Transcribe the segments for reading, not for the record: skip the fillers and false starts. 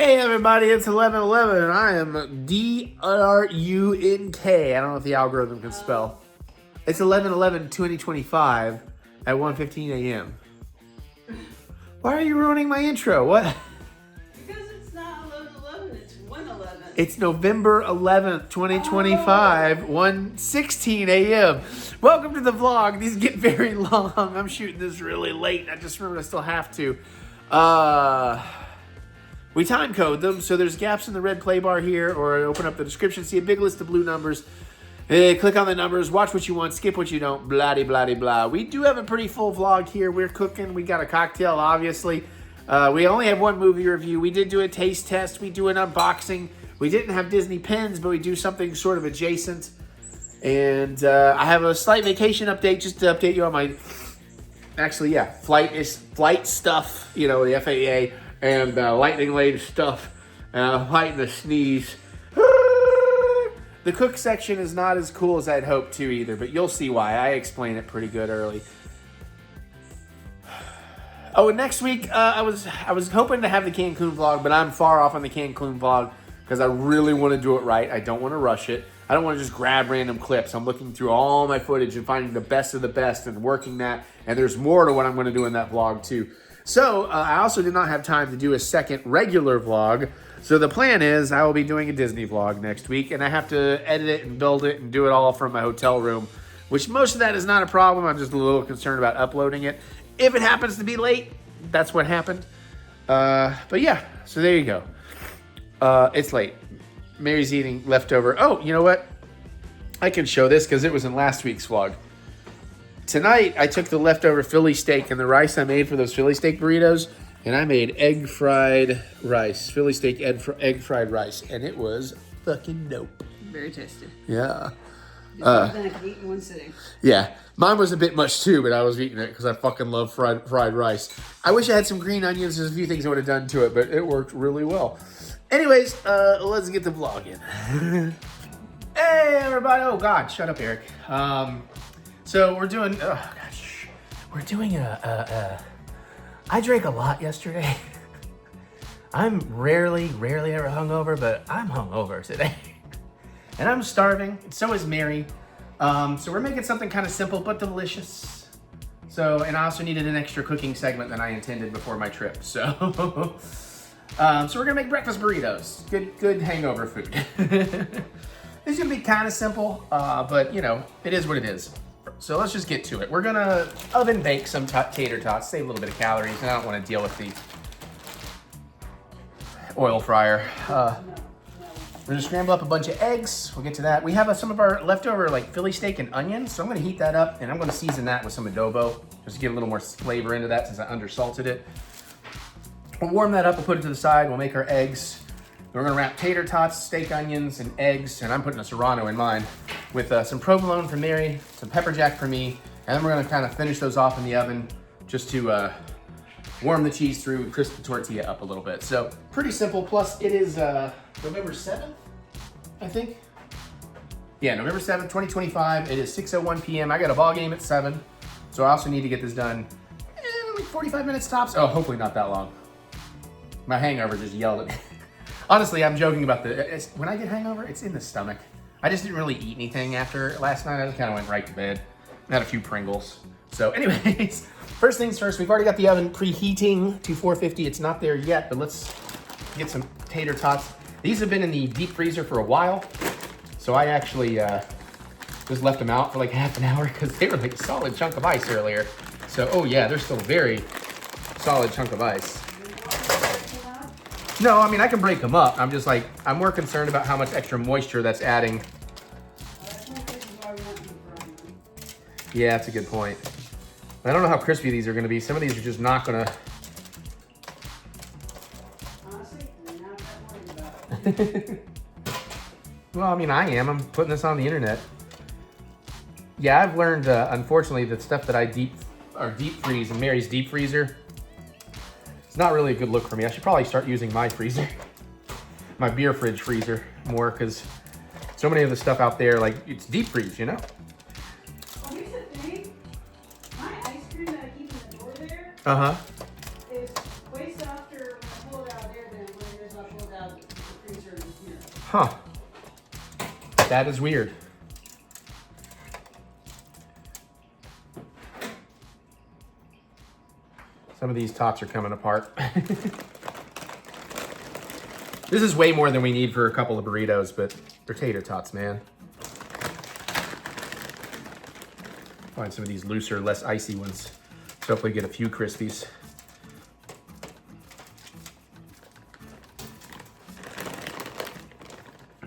Hey everybody, it's 11:11 and I am D-R-U-N-K. I don't know if the algorithm can spell. It's 11/11/2025 at 1:15 a.m. Why are you ruining my intro? What? Because it's not 11/11, it's 1/11. It's November 11th, 2025, 1:16 a.m. Welcome to the vlog. These get very long. I'm shooting this really late. I just remembered I still have to. We time code them, so there's gaps in the red play bar here, or open up the description, see a big list of blue numbers. Click on the numbers, watch what you want, skip what you don't, blah-de-blah-de-blah. We do have a pretty full vlog here. We're cooking. We got a cocktail, obviously. We only have one movie review. We did do a taste test. We do an unboxing. We didn't have Disney pins, but we do something sort of adjacent. And I have a slight vacation update just to update you on my... Actually, yeah, flight stuff, you know, the FAA. And lightning lane stuff, fighting the sneeze. The cook section is not as cool as I'd hoped to either, but you'll see why. I explain it pretty good early. Oh, and next week, I was hoping to have the Cancun vlog, but I'm far off on the Cancun vlog because I really want to do it right. I don't want to rush it. I don't want to just grab random clips. I'm looking through all my footage and finding the best of the best and working that. And there's more to what I'm going to do in that vlog too. So, I also did not have time to do a second regular vlog. So the plan is I will be doing a Disney vlog next week, and I have to edit it and build it and do it all from my hotel room, which most of that is not a problem. I'm just a little concerned about uploading it. If it happens to be late, that's what happened. But yeah, so there you go. It's late. Mary's eating leftover. Oh, you know what? I can show this because it was in last week's vlog. Tonight, I took the leftover Philly steak and the rice I made for those Philly steak burritos, and I made egg fried rice. Philly steak egg fried rice, and it was fucking dope. Very tasty. Yeah. I could eat in one sitting. Yeah. Mine was a bit much too, but I was eating it because I fucking love fried rice. I wish I had some green onions. There's a few things I would have done to it, but it worked really well. Anyways, let's get the vlog in. Hey, everybody. Oh, God. Shut up, Eric. So we're doing, we're doing I drank a lot yesterday. I'm rarely ever hungover, but I'm hungover today. And I'm starving, and so is Mary. So we're making something kind of simple, but delicious. So, and I also needed an extra cooking segment than I intended before my trip, so. So we're gonna make breakfast burritos. Good hangover food. It's gonna be kind of simple, but you know, it is what it is. So let's just get to it. We're gonna oven bake some tater tots, save a little bit of calories, and I don't want to deal with the oil fryer. We're gonna scramble up a bunch of eggs. We'll get to that. We have some of our leftover like Philly steak and onions, so I'm gonna heat that up, and I'm gonna season that with some adobo, just to get a little more flavor into that since I undersalted it. We'll warm that up, we'll put it to the side, we'll make our eggs. We're gonna wrap tater tots, steak, onions, and eggs, and I'm putting a Serrano in mine, with some provolone for Mary, some pepper jack for me, and then we're gonna kind of finish those off in the oven just to warm the cheese through, crisp the tortilla up a little bit. So pretty simple, plus it is November 7th, I think. Yeah, November 7th, 2025, it is 6:01 p.m. I got a ball game at 7, so I also need to get this done like 45 minutes tops. Oh, hopefully not that long. My hangover just yelled at me. Honestly, I'm joking about when I get hangover, it's in the stomach. I just didn't really eat anything after last night. I just kind of went right to bed. Had a few Pringles. So anyways, first things first, we've already got the oven preheating to 450. It's not there yet, but let's get some tater tots. These have been in the deep freezer for a while. So I actually just left them out for like half an hour because they were like a solid chunk of ice earlier. So, oh yeah, they're still very solid chunk of ice. No, I mean, I can break them up. I'm just like, I'm more concerned about how much extra moisture that's adding. Yeah, that's a good point. I don't know how crispy these are going to be. Some of these are just not going to. Honestly, I'm not that worried about it. Well, I mean, I am. I'm putting this on the internet. Yeah, I've learned, unfortunately, the stuff that I deep freeze in Mary's deep freezer. It's not really a good look for me. I should probably start using my freezer, my beer fridge freezer more, because so many of the stuff out there, like, it's deep freeze, you know? Well, here's the thing. My ice cream that I keep in the door there Uh-huh. is way softer when I pull it out there than when it is when I pull picture in here. Huh. That is weird. Some of these tots are coming apart. This is way more than we need for a couple of burritos, but they're tater tots, man. Find some of these looser, less icy ones. So hopefully get a few Crispies.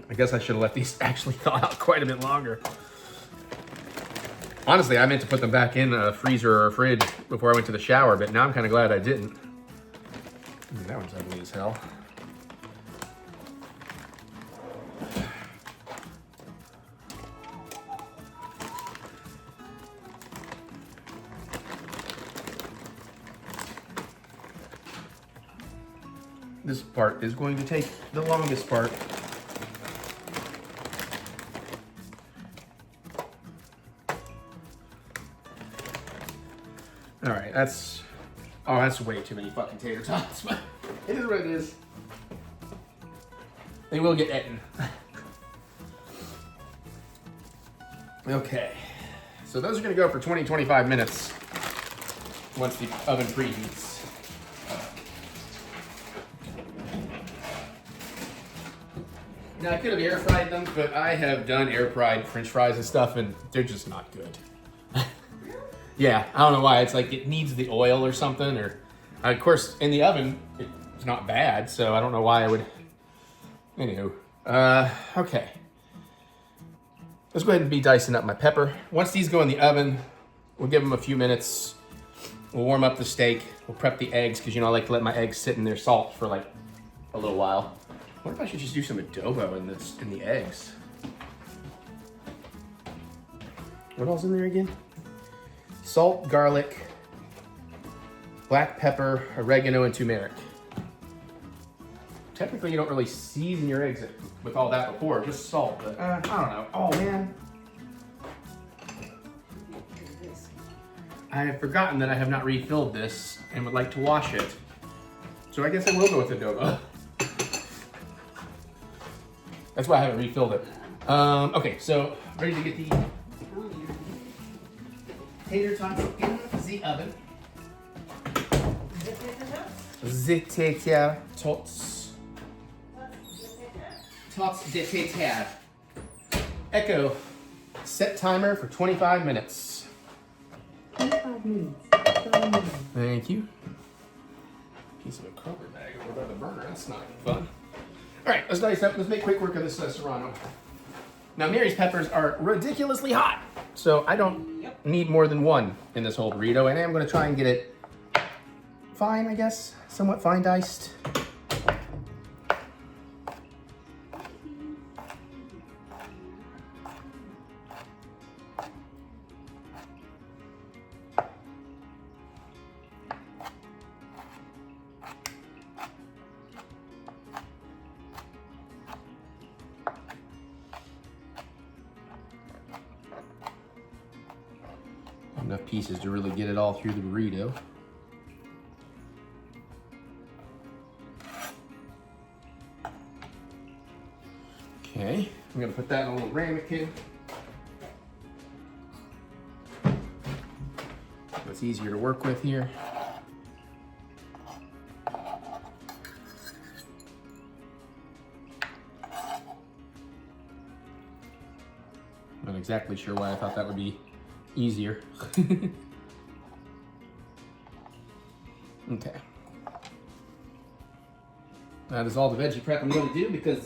I guess I should have let these actually thaw out quite a bit longer. Honestly, I meant to put them back in a freezer or a fridge before I went to the shower, but now I'm kind of glad I didn't. Ooh, that one's ugly as hell. This part is going to take the longest part. All right, that's way too many fucking tater tots, but it is what it is. They will get eaten. Okay, so those are gonna go for 20-25 minutes once the oven preheats. Now I could have air fried them, but I have done air fried French fries and stuff, and they're just not good. Yeah, I don't know why. It's like it needs the oil or something, or of course in the oven it's not bad, so I don't know why I would. Anywho, okay. Let's go ahead and be dicing up my pepper. Once these go in the oven, we'll give them a few minutes. We'll warm up the steak. We'll prep the eggs because, you know, I like to let my eggs sit in their salt for like a little while. I wonder if I should just do some adobo in the eggs. What else in there again? Salt, garlic, black pepper, oregano, and turmeric. Technically, you don't really season your eggs with all that before, just salt, but I don't know. Oh, man. I have forgotten that I have not refilled this and would like to wash it. So I guess I will go with adobo. That's why I haven't refilled it. Okay, so ready to get the tater tots in the oven. The tater tots. Tots de tater. Echo. Set timer for 25 minutes. 25 minutes. Thank you. Piece of a carpet bag over by the burner. That's not fun. All right, let's dice up. Let's make quick work of this Serrano. Now, Mary's peppers are ridiculously hot, so I don't need more than one in this whole burrito, and I'm going to try and get it fine, I guess, somewhat fine diced. Enough pieces to really get it all through the burrito. Okay, I'm gonna put that in a little ramekin. So it's easier to work with here. Not exactly sure why I thought that would be easier. Okay. That is all the veggie prep I'm going to do because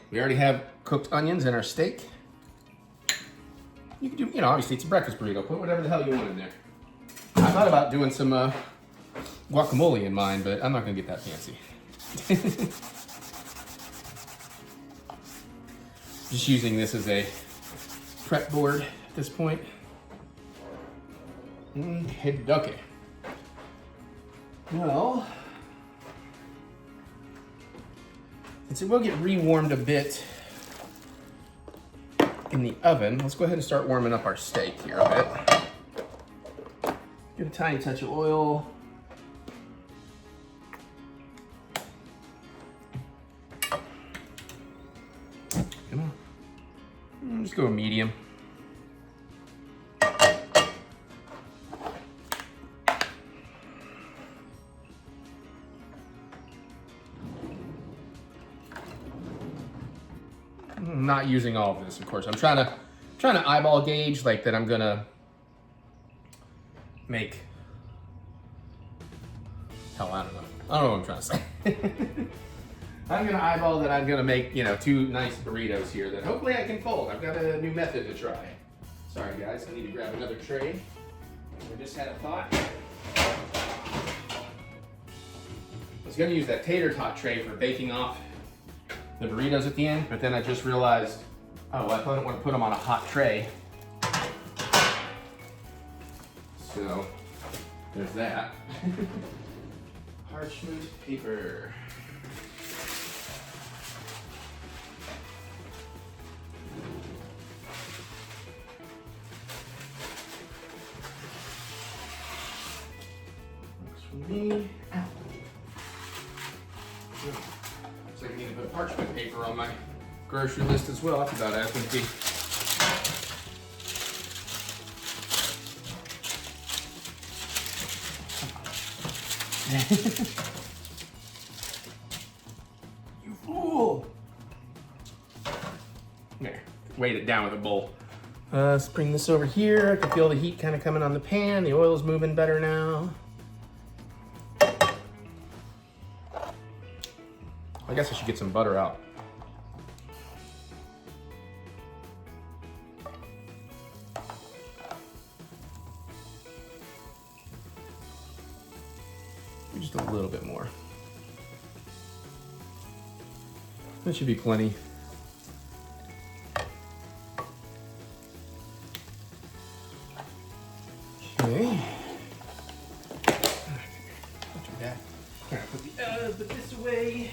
we already have cooked onions in our steak. You can do, you know, obviously it's a breakfast burrito. Put whatever the hell you want in there. I thought about doing some guacamole in mine, but I'm not going to get that fancy. Just using this as a prep board at this point. Okay. Well, since it will get rewarmed a bit in the oven, let's go ahead and start warming up our steak here a bit. Give it a tiny touch of oil. just go medium. I'm not using all of this, of course. I'm trying to eyeball gauge like that. I'm gonna make. Hell, I don't know. I don't know what I'm trying to say. I'm gonna eyeball that I'm gonna make, you know, 2 nice burritos here that hopefully I can fold. I've got a new method to try. Sorry guys, I need to grab another tray. I just had a thought. I was gonna use that tater tot tray for baking off the burritos at the end, but then I just realized, oh, I don't want to put them on a hot tray. So, there's that. Parchment paper. Works for me. Ow. Looks like I need to put parchment paper on my grocery list as well. That's about as it can be. You fool! There, weight it down with a bowl. Let's bring this over here. I can feel the heat kind of coming on the pan. The oil's moving better now. I guess I should get some butter out. Just a little bit more. That should be plenty. Okay. Don't do that. All right, put this away.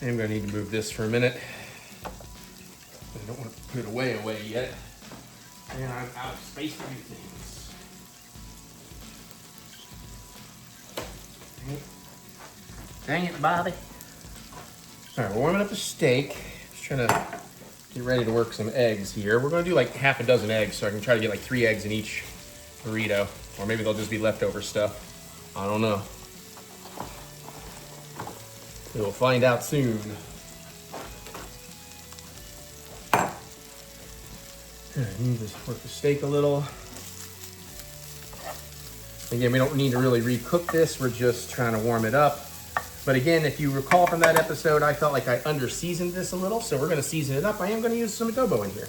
I'm gonna need to move this for a minute. I don't want to put it away yet. And I'm out of space to do things. Dang it, Bobby. All right, we're warming up the steak. Just trying to get ready to work some eggs here. We're gonna do like half a dozen eggs, so I can try to get like 3 eggs in each burrito. Or maybe they'll just be leftover stuff. I don't know. We'll find out soon. I need to work the steak a little. Again, we don't need to really recook this. We're just trying to warm it up. But again, if you recall from that episode, I felt like I under-seasoned this a little, so we're gonna season it up. I am gonna use some adobo in here.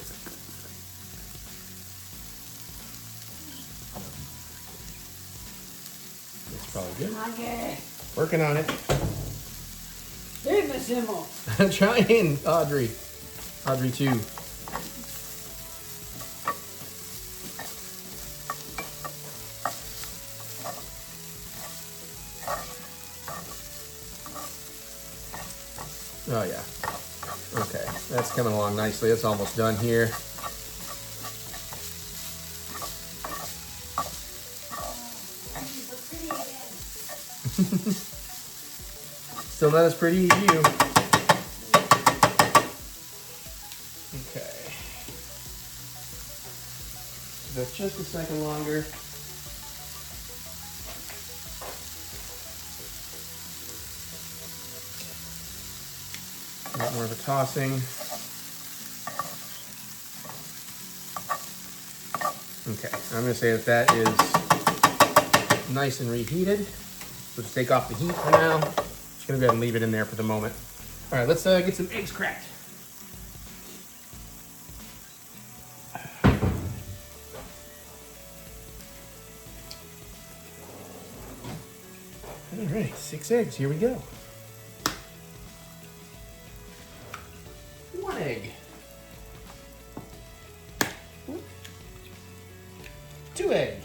That's probably good. Okay. Working on it. Leave the symbol. I'm trying, Audrey. Audrey too. Oh yeah. Okay, that's coming along nicely. It's almost done here. Still not as pretty as you. Okay. So that's just a second longer. A lot more of a tossing. Okay, I'm gonna say that is nice and reheated. So just take off the heat for now. Just gonna go ahead and leave it in there for the moment. All right, let's get some eggs cracked. All right, 6 eggs, here we go. 1 egg. 2 egg.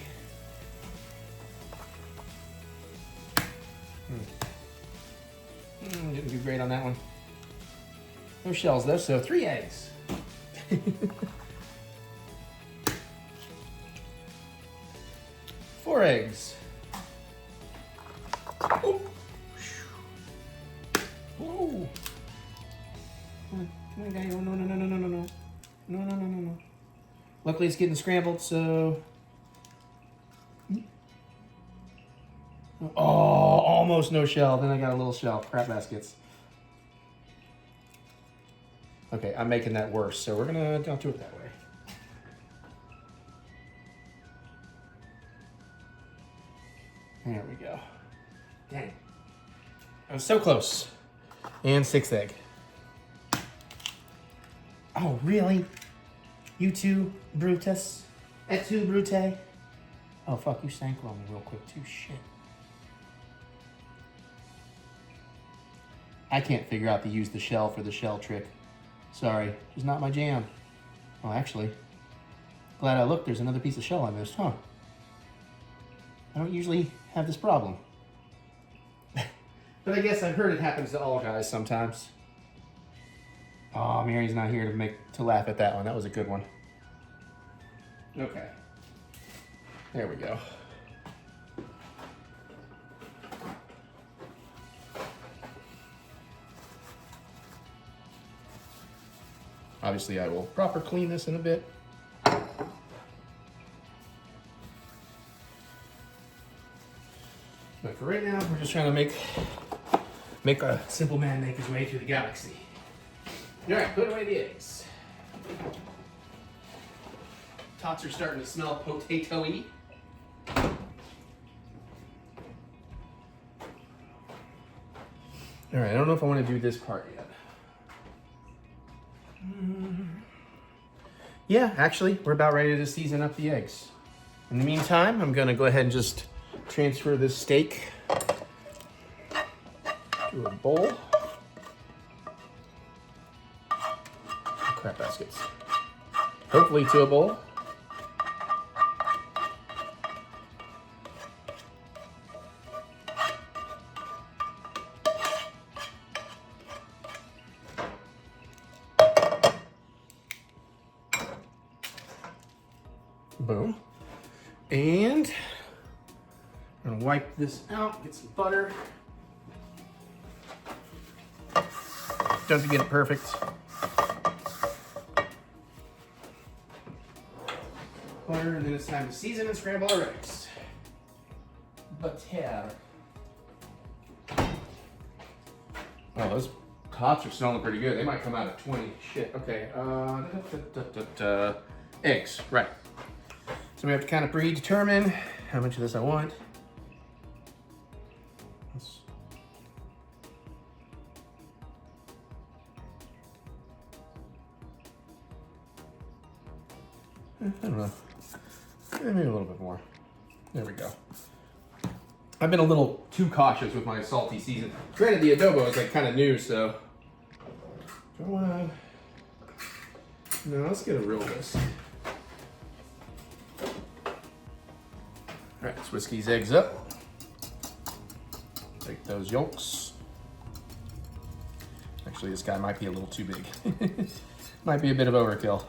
Didn't do great on that one. No shells though, so 3 eggs. Four eggs. Oh. Whoa. Come on, guy. Oh, no. No. Luckily, it's getting scrambled, so. Oh, almost no shell. Then I got a little shell. Crap baskets. Okay, I'm making that worse, so we're gonna don't do it that way. There we go. Dang. I was so close. And 6th egg. Oh, really? You two, Brutus? Et tu, Brute? Oh, fuck, you stank on me real quick, too. Shit. I can't figure out to use the shell for the shell trick. Sorry, it's not my jam. Oh, actually, glad I looked. There's another piece of shell I missed, huh? I don't usually have this problem. But I guess I've heard it happens to all guys sometimes. Oh, Mary's not here to laugh at that one. That was a good one. Okay. There we go. Obviously, I will proper clean this in a bit. But for right now, we're just trying to make a simple man make his way through the galaxy. All right, put away the eggs. Tots are starting to smell potato-y. All right, I don't know if I want to do this part yet. Yeah, actually, we're about ready to season up the eggs. In the meantime, I'm gonna go ahead and just transfer this steak to a bowl. Crap baskets. Hopefully to a bowl. Boom. And I'm gonna wipe this out, get some butter. Doesn't get it perfect. Butter, and then it's time to season and scramble our eggs. Butter. Oh, those tots are smelling pretty good. They might come out at 20. Shit. Okay. Eggs. Right. So we have to kind of predetermine how much of this I want. I don't know. Maybe a little bit more. There we go. I've been a little too cautious with my salty season. Granted, the adobo is like kind of new, so. No, let's get a real whisk. All right, let's whisk these eggs up. Take those yolks. Actually, this guy might be a little too big. Might be a bit of overkill.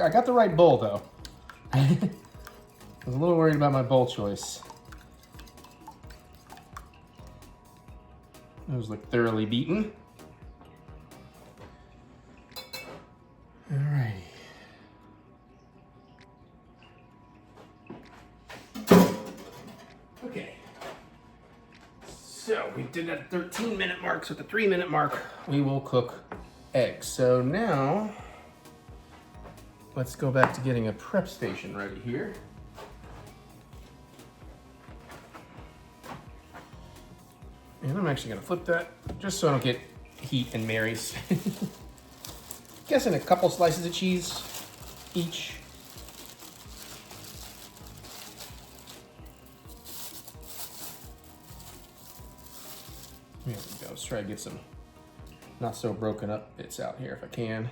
I got the right bowl though. I was a little worried about my bowl choice. Those look thoroughly beaten. Alrighty. Okay. So we did that 13-minute mark, so at the 3-minute mark, we will cook eggs. So now, let's go back to getting a prep station ready here. And I'm actually gonna flip that just so I don't get heat and marries. Guessing a couple slices of cheese each. There we go. Let's try to get some not so broken up bits out here if I can.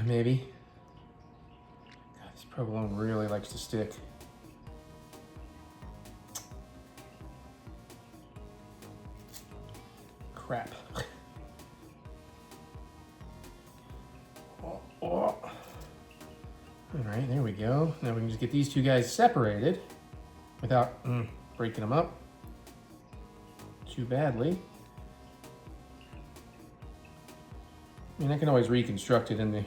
Maybe. God, this provolone really likes to stick. Crap. All right, there we go. Now we can just get these two guys separated without breaking them up too badly. I mean, I can always reconstruct it in the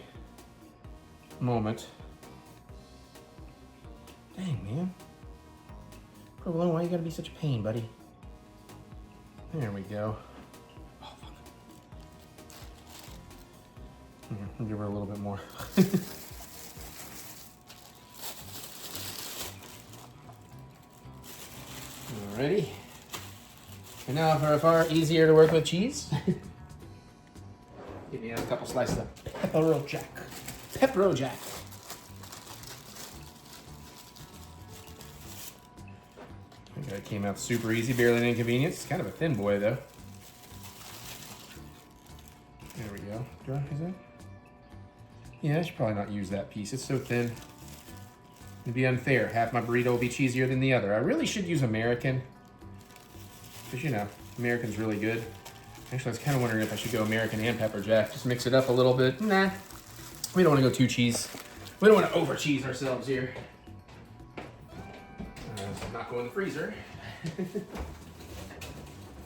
moment. Dang, man. Provolone, why you gotta be such a pain, buddy? There we go. Oh, fuck. I'll give her a little bit more. Alrighty. And now for a far easier to work with cheese. Give me a couple slices of pepper jack. Pepper jack. I think that came out super easy, barely an inconvenience. It's kind of a thin boy though. There we go. Is that? Yeah, I should probably not use that piece. It's so thin. It'd be unfair. Half my burrito will be cheesier than the other. I really should use American. Because, you know, American's really good. Actually, I was kind of wondering if I should go American and pepper jack. Just mix it up a little bit. Nah. We don't want to go too cheese. We don't want to over cheese ourselves here. Not go in the freezer.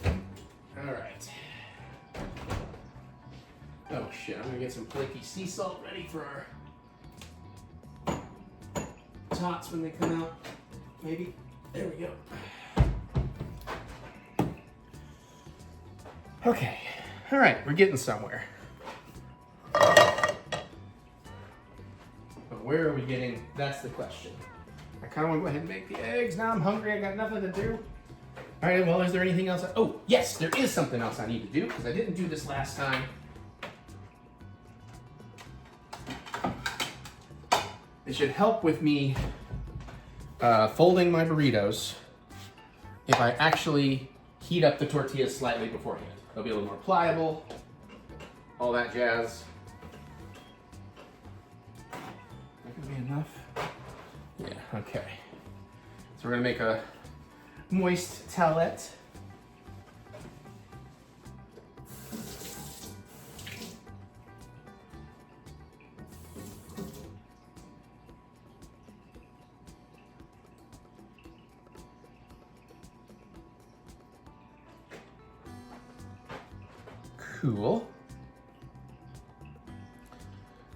All right. Oh shit, I'm gonna get some flaky sea salt ready for our tots when they come out. Maybe. There we go. Okay. All right, we're getting somewhere. But where are we getting? That's the question. I kind of want to go ahead and make the eggs. Now I'm hungry. I got nothing to do. All right, well, is there anything else? Oh, yes, there is something else I need to do because I didn't do this last time. It should help with me folding my burritos if I actually heat up the tortillas slightly beforehand. They'll be a little more pliable, all that jazz. That could be enough. Yeah, okay. So we're gonna make a moist towelette. Cool.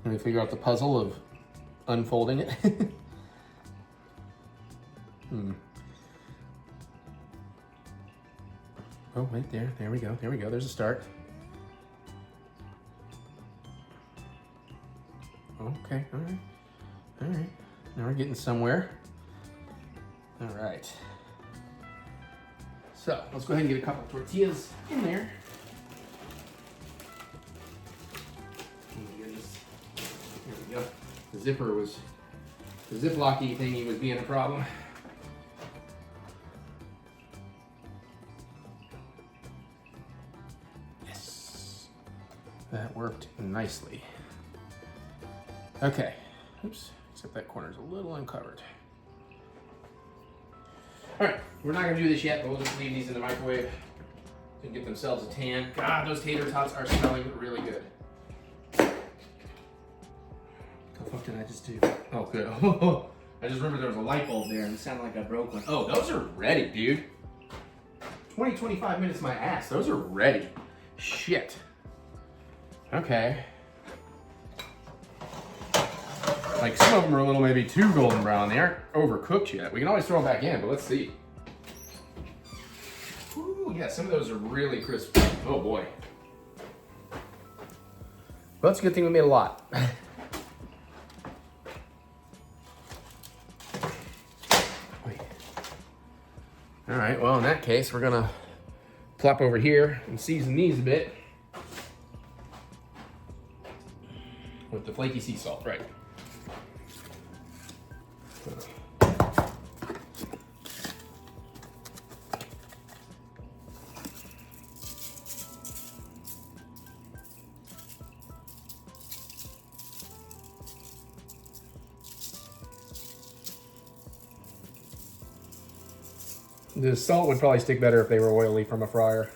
Let me figure out the puzzle of unfolding it. Oh, right there. There we go. There we go. There's a start. Okay. All right. All right. Now we're getting somewhere. All right. So let's go ahead and get a couple tortillas in there. Oh my goodness. There we go. The zipper was, the ziplocky thingy was being a problem. That worked nicely. Okay, oops, except that corner's a little uncovered. All right, we're not gonna do this yet, but we'll just leave these in the microwave and get themselves a tan. God, those tater tots are smelling really good. What the fuck did I just do? Oh, good. I just remembered there was a light bulb there and it sounded like I broke one. Oh, those are ready, dude. 20, 25 minutes my ass. Those are ready. Shit. Okay. Like some of them are a little maybe too golden brown. They aren't overcooked yet. We can always throw them back in, but let's see. Ooh, yeah, some of those are really crispy. Oh boy. Well, that's a good thing we made a lot. All right, well, in that case, we're gonna plop over here and season these a bit with the flaky sea salt, right? The salt would probably stick better if they were oily from a fryer.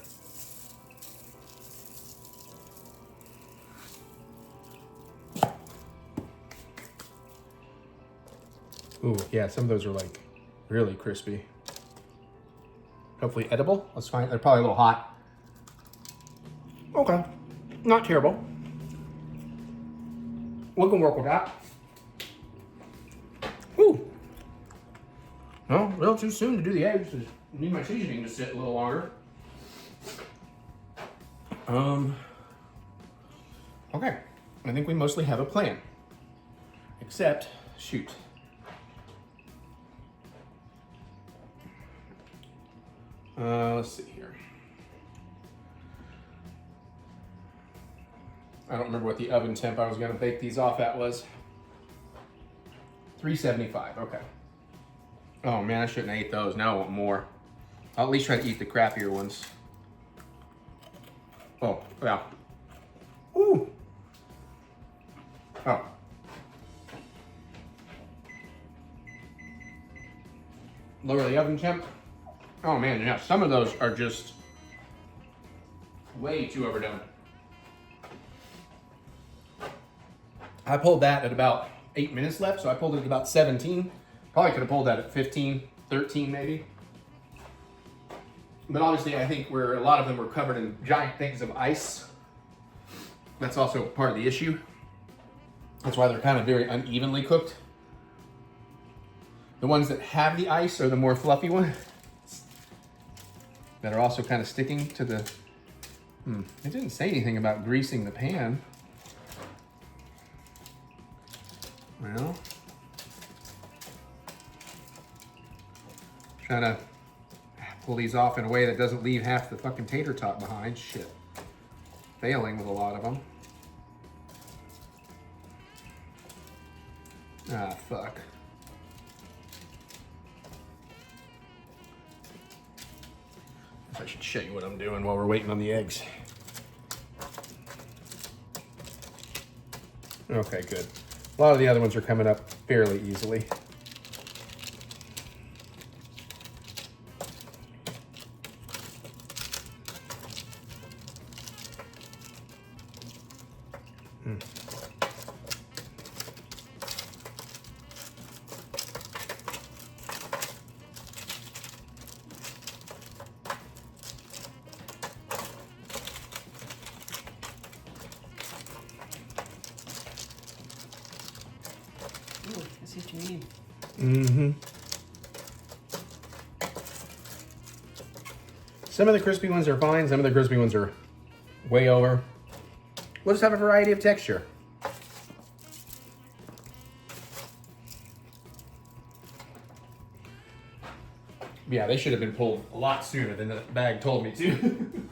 Ooh, yeah, some of those are like really crispy. Hopefully edible. Let's find, they're probably a little hot. Okay, not terrible. We can work with that. Whew. No, a little too soon to do the eggs. I need my seasoning to sit a little longer. Okay, I think we mostly have a plan. Except, shoot. Let's see here. I don't remember what the oven temp I was gonna bake these off at was. 375, okay. Oh man, I shouldn't have ate those. Now I want more. I'll at least try to eat the crappier ones. Oh, yeah. Ooh. Oh. Lower the oven temp. Oh man, yeah, some of those are just way too overdone. I pulled that at about 8 minutes left, so I pulled it at about 17. Probably could have pulled that at 15, 13 maybe. But obviously I think where a lot of them were covered in giant things of ice, that's also part of the issue. That's why they're kind of very unevenly cooked. The ones that have the ice are the more fluffy ones that are also kind of sticking to the, it didn't say anything about greasing the pan. Well, trying to pull these off in a way that doesn't leave half the fucking tater tot behind. Shit. Failing with a lot of them. Ah, fuck. I should show you what I'm doing while we're waiting on the eggs. Okay, good. A lot of the other ones are coming up fairly easily. I see what you mean. Mm-hmm. Some of the crispy ones are fine. Some of the crispy ones are way over. We'll just have a variety of texture. Yeah, they should have been pulled a lot sooner than the bag told me to.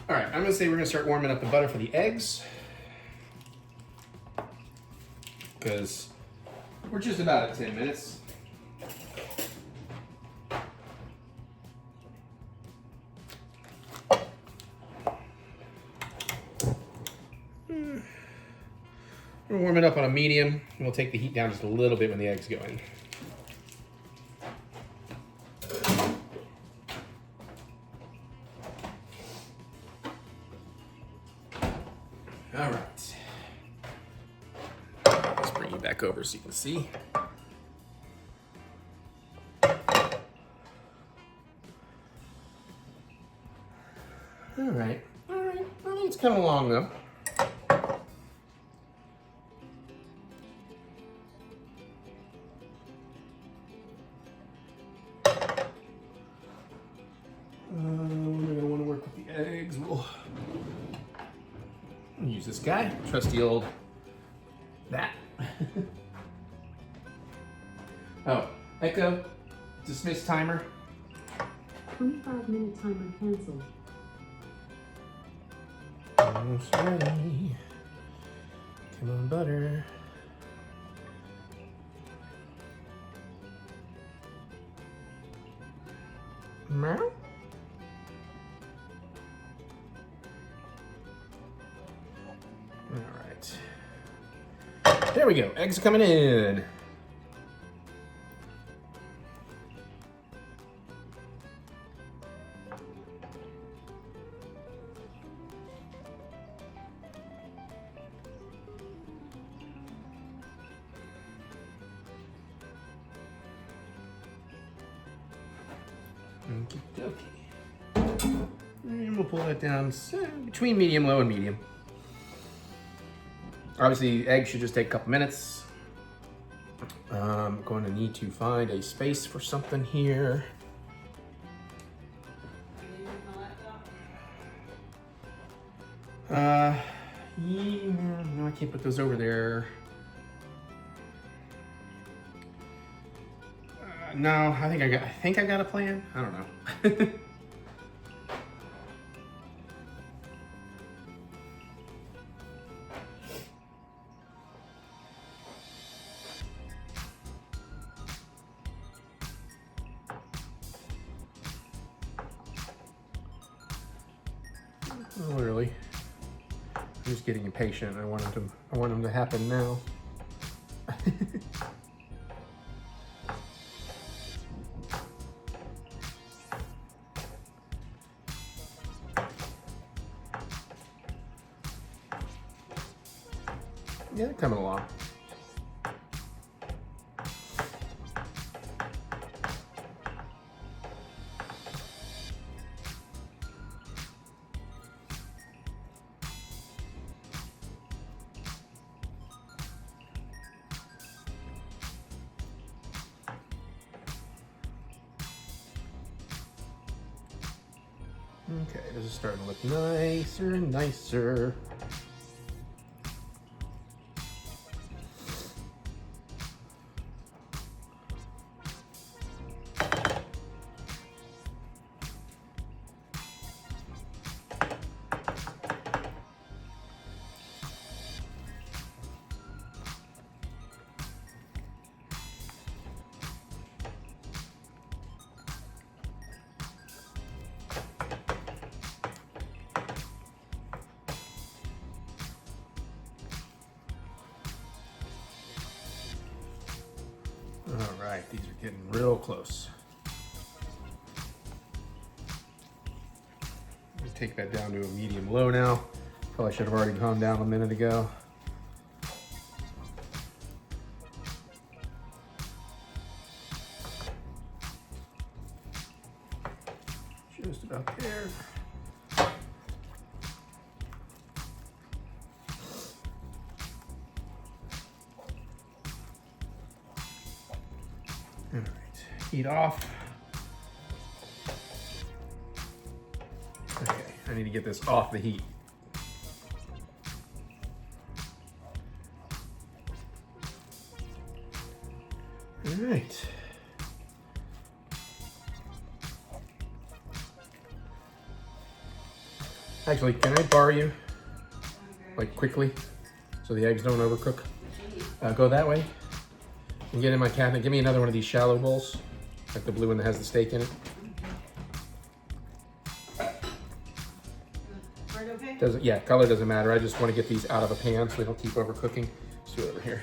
All right, I'm gonna say we're gonna start warming up the butter for the eggs, because we're just about at 10 minutes. We'll warm it up on a medium, and we'll take the heat down just a little bit when the eggs go in. All right. Let's bring you back over so you can see. All right. All right. I think it's coming along though. We're gonna want to work with the eggs. We'll use this guy, trusty old that. Oh, Echo, dismiss timer. 25-minute timer canceled. Almost ready. Come on, butter. Meow. All right. There we go. Eggs are coming in. Okie dokie. And we'll pull that down between medium, low, and medium. Obviously, eggs should just take a couple minutes. I'm going to need to find a space for something here. Yeah, no, I can't put those over there. No, I think I got a plan. I don't know. Not really. I'm just getting impatient. I want them to happen now. Yeah, coming along. Okay, this is starting to look nicer and nicer. All right, these are getting real close. Let me take that down to a medium low now. Probably should have already gone down a minute ago. Just about there. All right, heat off. Okay, I need to get this off the heat. All right. Actually, can I borrow you, like quickly, so the eggs don't overcook? Go that way. And get in my cabinet. Give me another one of these shallow bowls, like the blue one that has the steak in it. Right, okay? Yeah, color doesn't matter. I just want to get these out of a pan so they don't keep overcooking. Let's do it over here.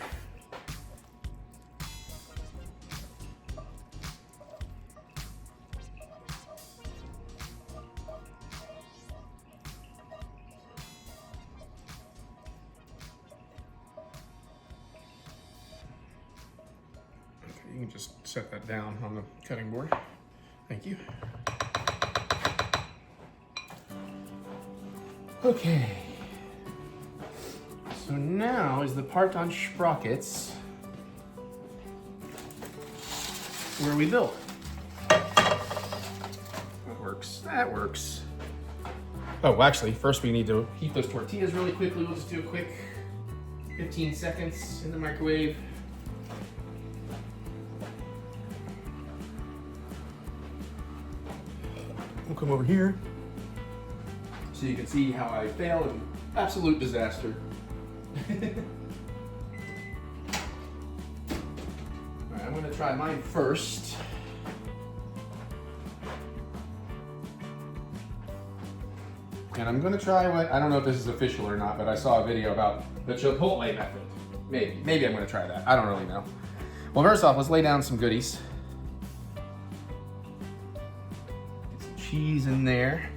You can just set that down on the cutting board. Thank you. Okay. So now is the part on sprockets where we build. That works. That works. Oh, actually, first we need to heat those tortillas really quickly. We'll just do a quick 15 seconds in the microwave. We'll come over here so you can see how I fail in absolute disaster. Alright, I'm gonna try mine first. And I'm gonna try what, I don't know if this is official or not, but I saw a video about the Chipotle method. Maybe I'm gonna try that. I don't really know. Well, first off, let's lay down some goodies. Get some cheese in there.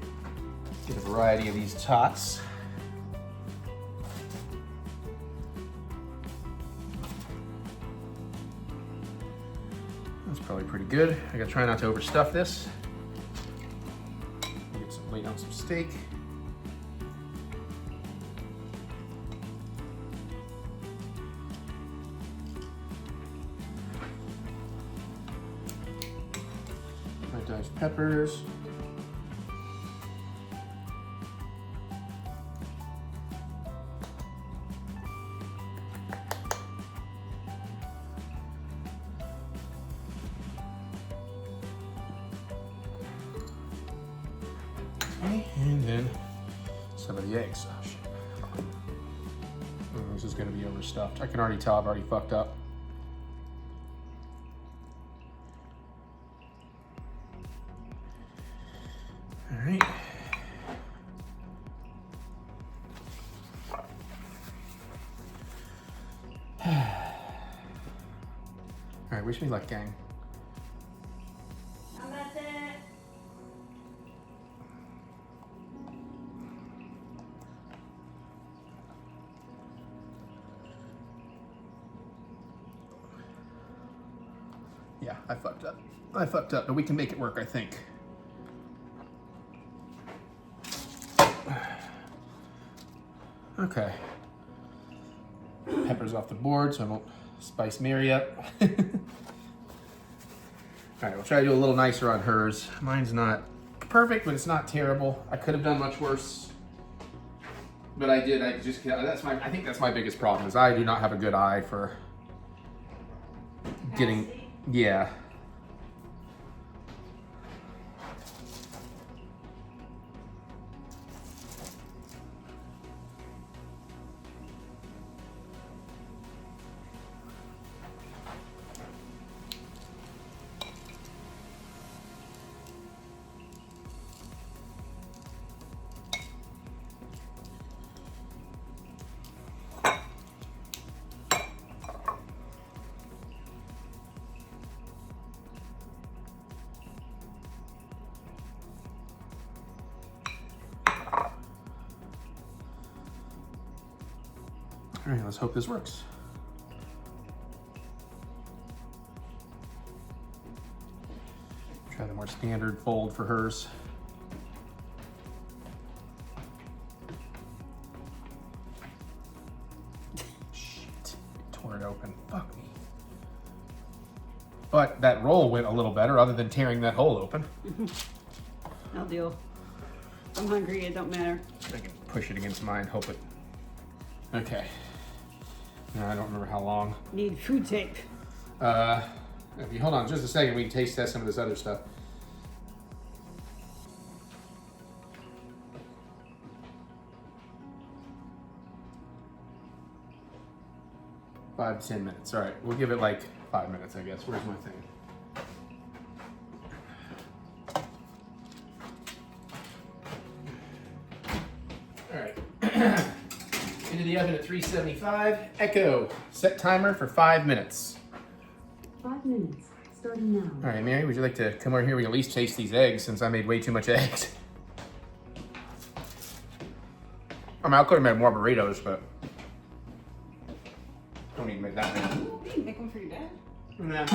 Get a variety of these tots. That's probably pretty good. I gotta try not to overstuff this. Lay down some steak. Diced peppers. Okay, and then some of the eggs. Oh, shit. Oh, this is gonna be overstuffed. I can already tell I've already fucked up. All right. All right, wish me luck, gang. I'm at it. Yeah, I fucked up. But we can make it work, I think. Okay. Peppers off the board so I won't spice Mary up. All right, we'll try to do a little nicer on hers. Mine's not perfect, but it's not terrible. I could have done much worse. But I did, I think that's my biggest problem is I do not have a good eye for getting, yeah. All right, let's hope this works. Try the more standard fold for hers. Shit, tore it open, fuck me. But that roll went a little better other than tearing that hole open. No deal. I'm hungry, it don't matter. I can push it against mine, hope it. Okay. No, I don't remember how long. Need food tape. If you hold on just a second, we can taste test some of this other stuff. Five to 10 minutes. All right, we'll give it like 5 minutes, I guess. Where's my thing? All right. Into the oven at 375. Echo. Set timer for 5 minutes. 5 minutes. Starting now. All right, Mary, would you like to come over here? We can at least taste these eggs since I made way too much eggs. I mean, I could have made more burritos, but don't need to make that many. You didn't make one for your dad? Nah,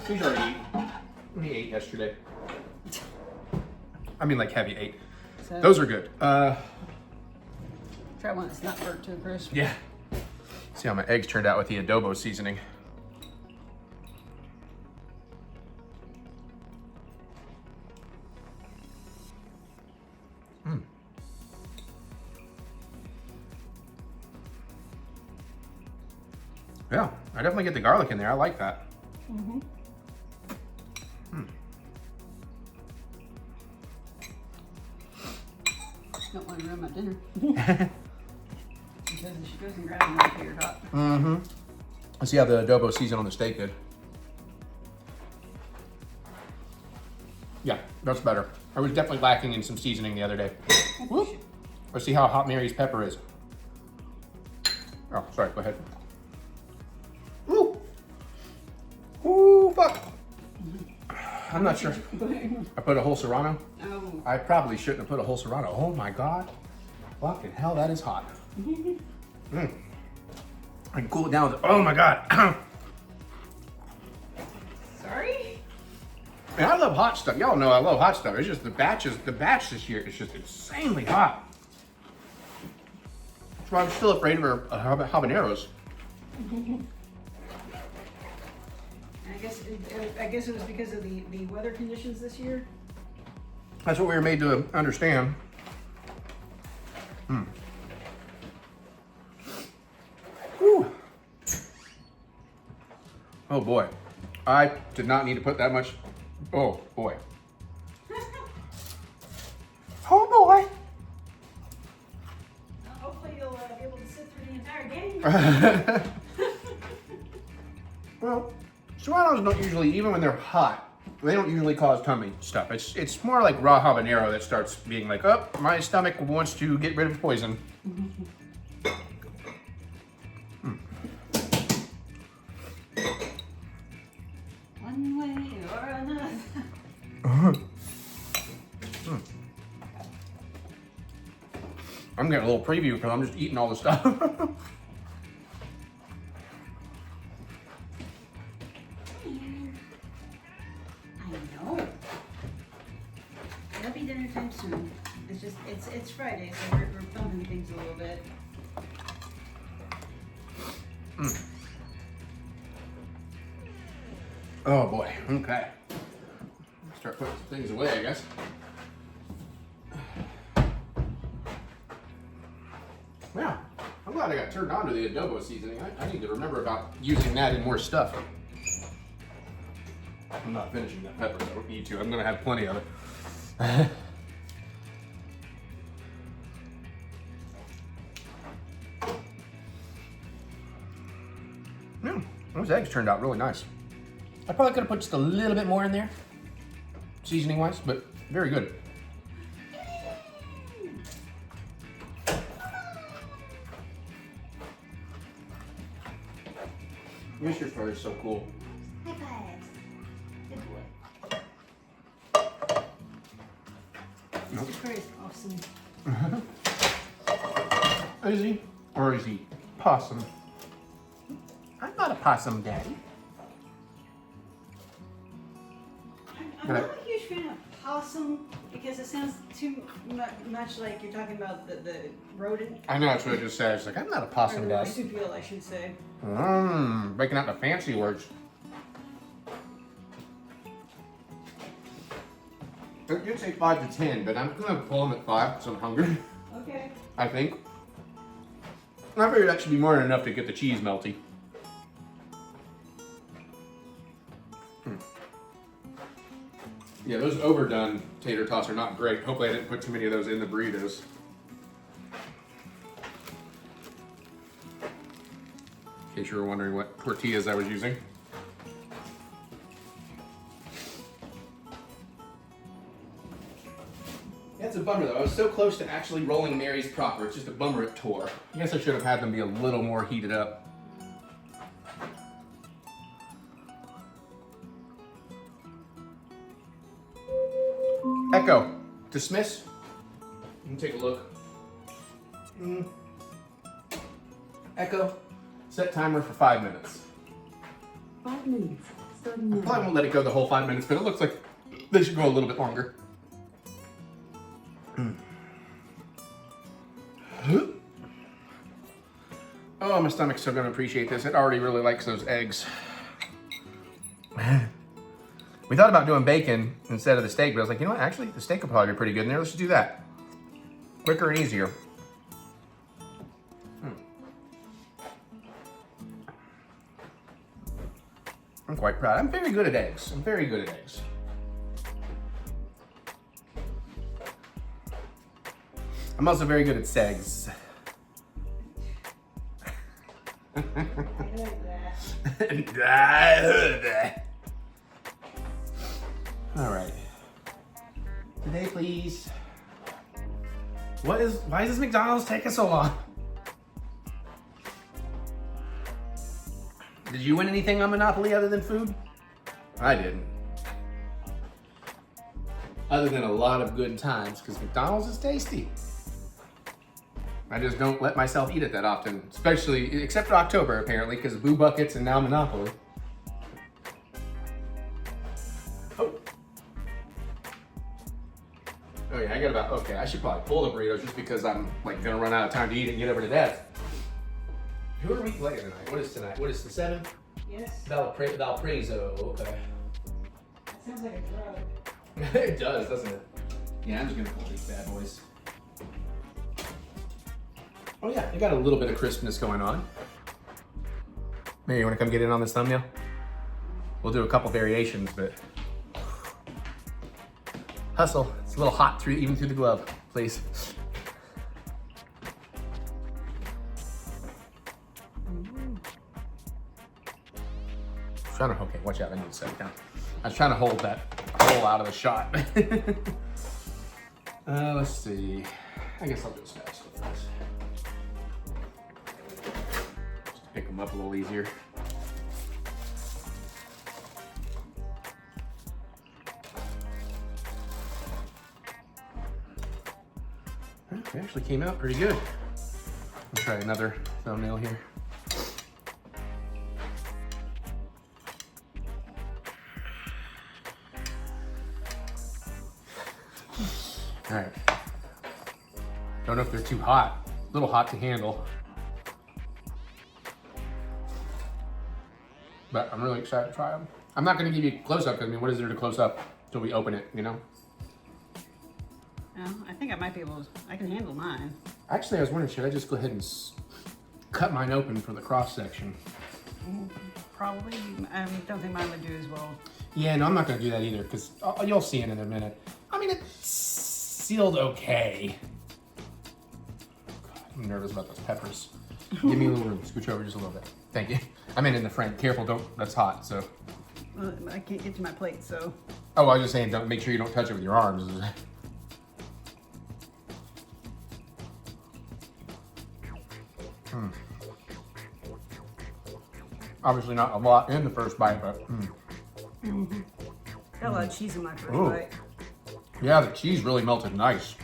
he's already ate. He ate yesterday. I mean, like heavy ate. So, Those are good. try one that's not burnt too crisp. Yeah. See how my eggs turned out with the adobo seasoning. Yeah, I definitely get the garlic in there. I like that. want to ruin my dinner. Because she goes and grabs another Tater Tot. Mm-hmm. Let's see how the adobo season on the steak did. Yeah, that's better. I was definitely lacking in some seasoning the other day. Whoop. Let's see how hot Mary's pepper is. Oh, sorry, go ahead. Ooh. Ooh, fuck. I'm not sure. I put a whole Serrano. Oh. I probably shouldn't have put a whole Serrano. Oh my God. Fucking hell, that is hot. I can cool it down with it. Oh my God. Sorry? Man, I love hot stuff. Y'all know I love hot stuff. It's just the batch this year is just insanely hot. That's why I'm still afraid of habaneros. I guess it was because of the weather conditions this year. That's what we were made to understand. Whew. Oh boy. I did not need to put that much. Oh boy. Oh boy. Hopefully you'll be able to sit through the entire game. Well, Serranos don't usually, even when they're hot, they don't usually cause tummy stuff. It's more like raw habanero that starts being like, oh, my stomach wants to get rid of poison. One way or another. I'm getting a little preview because I'm just eating all the stuff. It'll be dinner time soon. It's Friday, so we're bumping things a little bit. Oh boy, okay. Start putting some things away, I guess. Yeah, I'm glad I got turned on to the adobo seasoning. I need to remember about using that in more stuff. I'm not finishing that pepper, I don't need to. I'm gonna have plenty of it. Yeah, those eggs turned out really nice. I probably could have put just a little bit more in there, seasoning wise, but very good. Mr. Fur is so cool. High fives. Good boy. Mr. Fur is awesome. Is he? Or is he possum? I'm not a possum, Daddy. I'm not a huge fan of possum because it sounds too much like you're talking about the rodent. I know, that's what I just said. It's like, I'm not a Or possum, the Daddy. marsupial, I should say. Breaking out the fancy words. I did say 5 to 10, but I'm gonna pull them at 5 because I'm hungry. Okay. I think. I figured that should be more than enough to get the cheese melty. Yeah, those overdone tater tots are not great. Hopefully I didn't put too many of those in the burritos. In case you were wondering what tortillas I was using. That's a bummer though. I was so close to actually rolling Mary's proper. It's just a bummer it tore. I guess I should have had them be a little more heated up. Echo, dismiss. You can take a look. Echo, set timer for 5 minutes. 5 minutes. Starting now. Probably won't let it go the whole 5 minutes, but it looks like they should go a little bit longer. Oh, my stomach's so gonna appreciate this. It already really likes those eggs. We thought about doing bacon instead of the steak, but I was like, you know what? Actually, the steak will probably be pretty good in there. Let's just do that. Quicker and easier. I'm quite proud. I'm very good at eggs. I'm very good at eggs. I'm also very good at segs. All right. Today, please. Why does McDonald's take us so long? Did you win anything on Monopoly other than food? I didn't. Other than a lot of good times, because McDonald's is tasty. I just don't let myself eat it that often, especially, except for October apparently, because of Boo Buckets and now Monopoly. Oh. Oh yeah, I got about, okay, I should probably pull the burritos just because I'm like gonna run out of time to eat and get over to death. Who are we playing tonight? What is tonight? What is the 7? Yes. Valparaiso, okay. That sounds like a drug. It does, doesn't it? Yeah, I'm just gonna pull these bad boys. Oh yeah, they got a little bit of crispness going on. Maybe you wanna come get in on this thumbnail? We'll do a couple variations, but hustle. It's a little hot even through the glove, please. Okay, watch out, I need to set it down. I was trying to hold that hole out of the shot. Let's see. I guess I'll do a spatula first. Just to pick them up a little easier. They actually came out pretty good. I'll try another thumbnail here. All right. Don't know if they're too hot. A little hot to handle. But I'm really excited to try them. I'm not going to give you a close-up because, I mean, what is there to close up until we open it, you know? No, I think I might be able to, I can handle mine. Actually, I was wondering, should I just go ahead and cut mine open for the cross-section? Probably. I don't think mine would do as well. Yeah, no, I'm not going to do that either because you'll see it in a minute. I mean, it's sealed okay. God, I'm nervous about those peppers. Give me a little room. Scooch over just a little bit. Thank you. I'm in the front. Careful, don't. That's hot. So. Well, I can't get to my plate, so. Oh, I was just saying, don't make sure you don't touch it with your arms. Obviously, not a lot in the first bite, but. Got a lot of cheese in my first Ooh. bite. Yeah, the cheese really melted nice.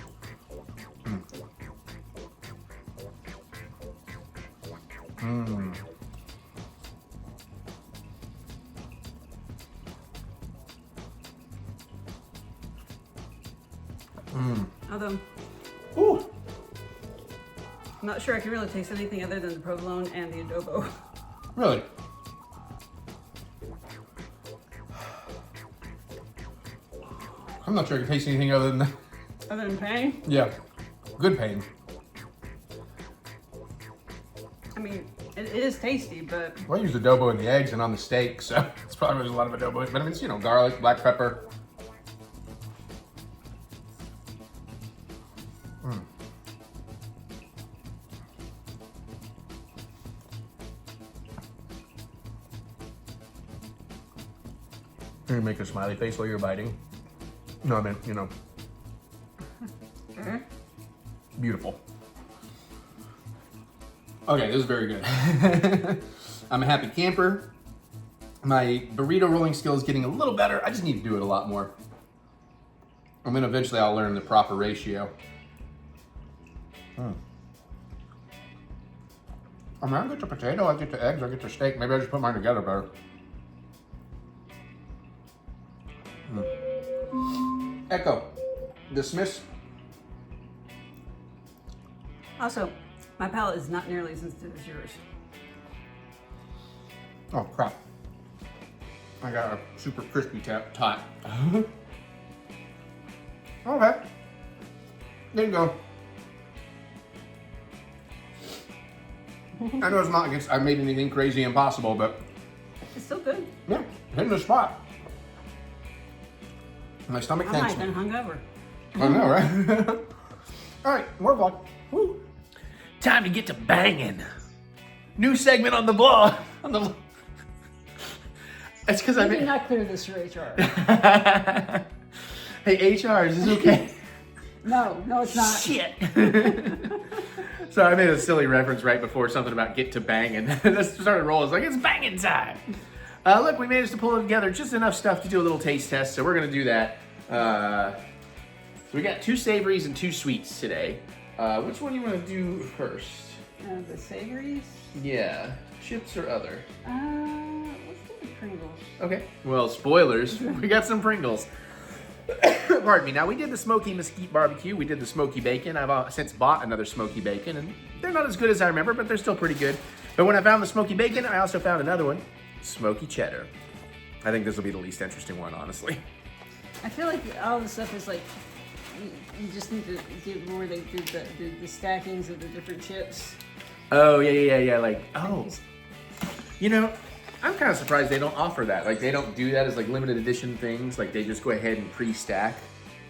Although, Ooh. I'm not sure I can really taste anything other than the provolone and the adobo. Really? I'm not sure I can taste anything other than that. Other than pain? Yeah, good pain. I mean, it is tasty, but Well, I used adobo in the eggs and on the steak, so it's probably there's a lot of adobo. But I mean, it's, you know, garlic, black pepper. You make a smiley face while you're biting. No, I mean, you know. Beautiful. Okay, this is very good. I'm a happy camper. My burrito rolling skill is getting a little better. I just need to do it a lot more. And then eventually I'll learn the proper ratio. I mean, I get the potato, I get the eggs, I get the steak. Maybe I just put mine together better. Echo, dismiss. also, my palate is not nearly as sensitive as yours. Oh crap. I got a super crispy tot. Okay. There you go. I know it's not against, I made anything crazy impossible, but It's still good. yeah, hitting the spot. My stomach I thanks might me. have been hungover. I know, right? All right, more vlog. Woo. Time to get to banging. New segment on the blog. That's because I You made. did not clear this for HR. Hey, HR, is this okay? No, it's not. Shit. So I made a silly reference right before something about get to banging. This started rolling. It's like, it's banging time. Look, we managed to pull it together. Just enough stuff to do a little taste test, so we're going to do that. So we got 2 savories and 2 sweets today. Which one do you want to do first? The savories? Yeah. Chips or other? Let's do the Pringles. Okay. Well, spoilers. We got some Pringles. Pardon me. Now, we did the smoky mesquite barbecue. We did the smoky bacon. I've since bought another smoky bacon, and they're not as good as I remember, but they're still pretty good. But when I found the smoky bacon, I also found another one, smoky cheddar. I think this will be the least interesting one, honestly. I feel like all this stuff is like, you just need to get where they do the stackings of the different chips. Oh, yeah. Like, oh. You know, I'm kind of surprised they don't offer that. Like, they don't do that as like limited edition things. Like, they just go ahead and pre-stack.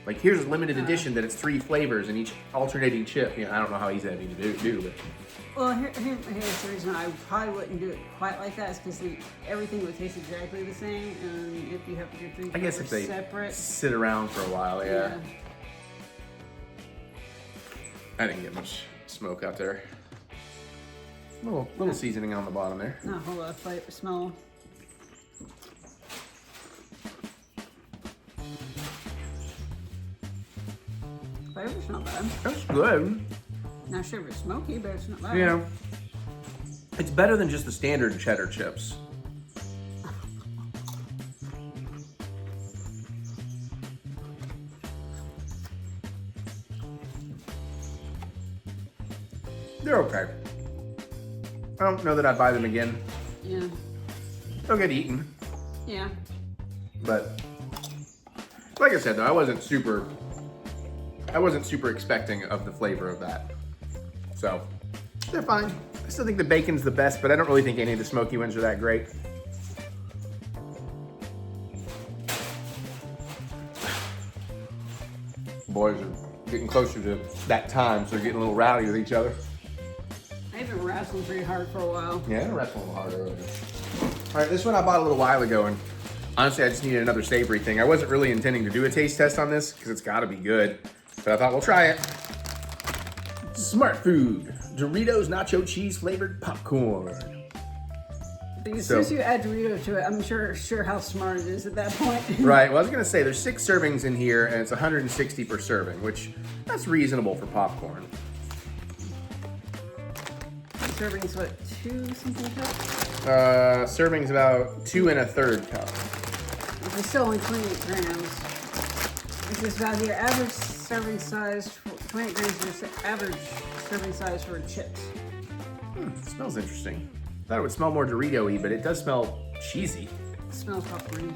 Like, here's a limited edition that it's 3 flavors and each alternating chip. You know, I don't know how easy that'd be to do, but. Well, here's the reason I probably wouldn't do it quite like that is because everything would taste exactly the same, and if you have your 3 I guess if they separate, sit around for a while, yeah. I didn't get much smoke out there. Little seasoning on the bottom there. Not a whole lot of flavor, smell. Flavor's not bad. That's good. Not sure if it's smoky, but it's not bad. Yeah. It's better than just the standard cheddar chips. They're okay. I don't know that I'd buy them again. Yeah. They'll get eaten. Yeah. But like I said though, I wasn't super expecting of the flavor of that. So they're fine. I still think the bacon's the best, but I don't really think any of the smoky ones are that great. Boys are getting closer to that time, so they're getting a little rowdy with each other. I've been wrestling pretty hard for a while. Yeah, I wrestled a little hard earlier. All right, this one I bought a little while ago, and honestly, I just needed another savory thing. I wasn't really intending to do a taste test on this because it's got to be good, but I thought we'll try it. Smart Food Doritos nacho cheese flavored popcorn. As soon as you add Dorito to it, I'm sure how smart it is at that point. Right. Well, I was gonna say there's 6 servings in here, and it's 160 per serving, which that's reasonable for popcorn. Servings what, 2 something cups? Servings about 2 1/3 cup. It's still only 28 grams. This is about your average serving size. 28 grams is your average serving size for chips. It smells interesting. Thought it would smell more Dorito-y, but it does smell cheesy. It smells popcorn.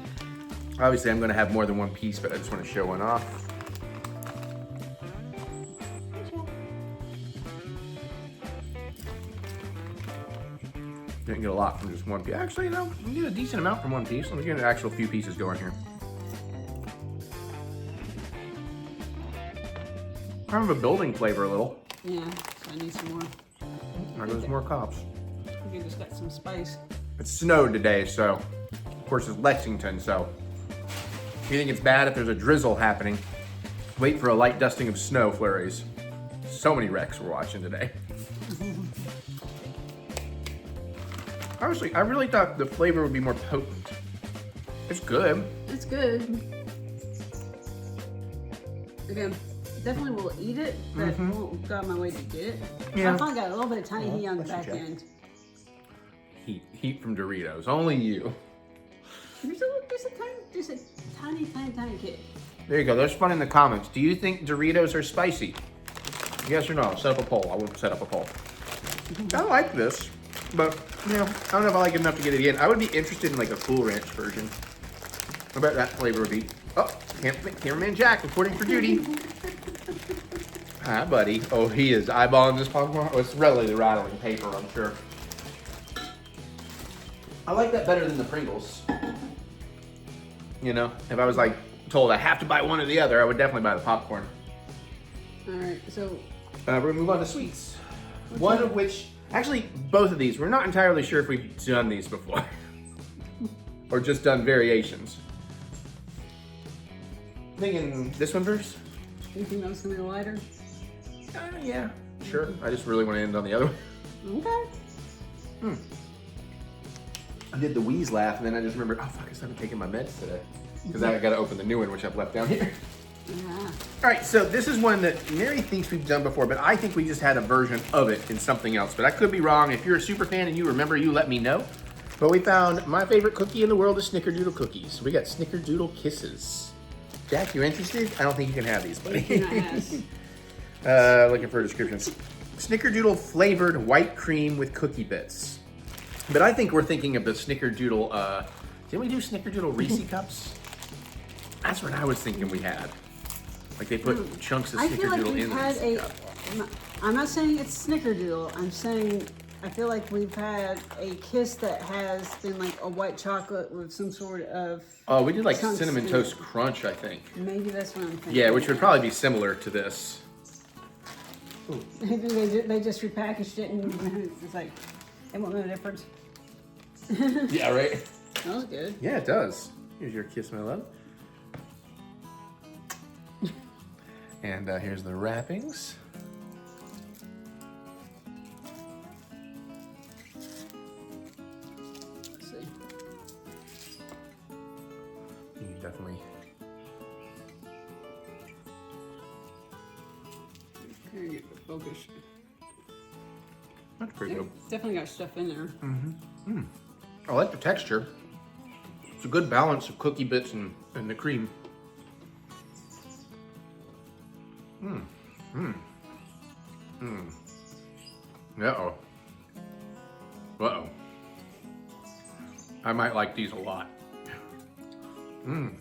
Obviously, I'm gonna have more than one piece, but I just want to show one off. Didn't get a lot from just one piece. Actually, no, you get a decent amount from one piece. Let me get an actual few pieces going here. Kind of a building flavor a little. Yeah, so I need some more. There goes more cops. You just got some spice. It snowed today, so of course it's Lexington, so if you think it's bad if there's a drizzle happening, wait for a light dusting of snow flurries. So many wrecks we're watching today. Honestly, I really thought the flavor would be more potent. It's good. It's good. Again, definitely will eat it, but won't go out my way to get it. Yeah. I finally got a little bit of tiny heat on the that's back your check. end. Heat from Doritos. Only you. There's a tiny kick. There you go. There's fun in the comments. Do you think Doritos are spicy? Yes or no? Set up a poll. I won't set up a poll. I like this, but you know, I don't know if I like it enough to get it in. I would be interested in like a Cool Ranch version. I bet that flavor would be. Oh, cameraman Jack reporting for duty. Hi, buddy. Oh, he is eyeballing this popcorn. Oh, it's really the rattling paper, I'm sure. I like that better than the Pringles. You know, if I was like told I have to buy one or the other, I would definitely buy the popcorn. All right, so We're gonna move on to sweets. One of which, actually, both of these, we're not entirely sure if we've done these before. Or just done variations. Thinking this one first? you think that was gonna be lighter? Yeah, sure. I just really want to end on the other one. Okay. I did the wheeze laugh, and then I just remembered, oh fuck, I haven't taken my meds today. Because I gotta open the new one, which I've left down here. Yeah. All right, so this is one that Mary thinks we've done before, but I think we just had a version of it in something else. But I could be wrong. If you're a super fan and you remember, you let me know. But we found my favorite cookie in the world is Snickerdoodle cookies. We got Snickerdoodle Kisses. Jack, you interested? I don't think you can have these, buddy. Nice. Looking for descriptions. Snickerdoodle flavored white cream with cookie bits. But I think we're thinking of the Snickerdoodle, didn't we do Snickerdoodle Reese cups? That's what I was thinking we had. Like they put chunks of I feel like Snickerdoodle we've in had the a. cup. I'm not saying it's Snickerdoodle. I'm saying I feel like we've had a kiss that has been like a white chocolate with some sort of. Oh, we did like chunks Cinnamon in Toast it. Crunch, I think. Maybe that's what I'm thinking. Yeah, which would probably be similar to this. Maybe they just repackaged it and it's like it won't make a difference. Yeah, right? Smells good. Yeah, it does. Here's your kiss, my love. And here's the wrappings. Let's see. You definitely. Here, get the focus. That's pretty good. Definitely got stuff in there. I like the texture. It's a good balance of cookie bits and the cream. Uh-oh. Uh-oh. I might like these a lot. I'm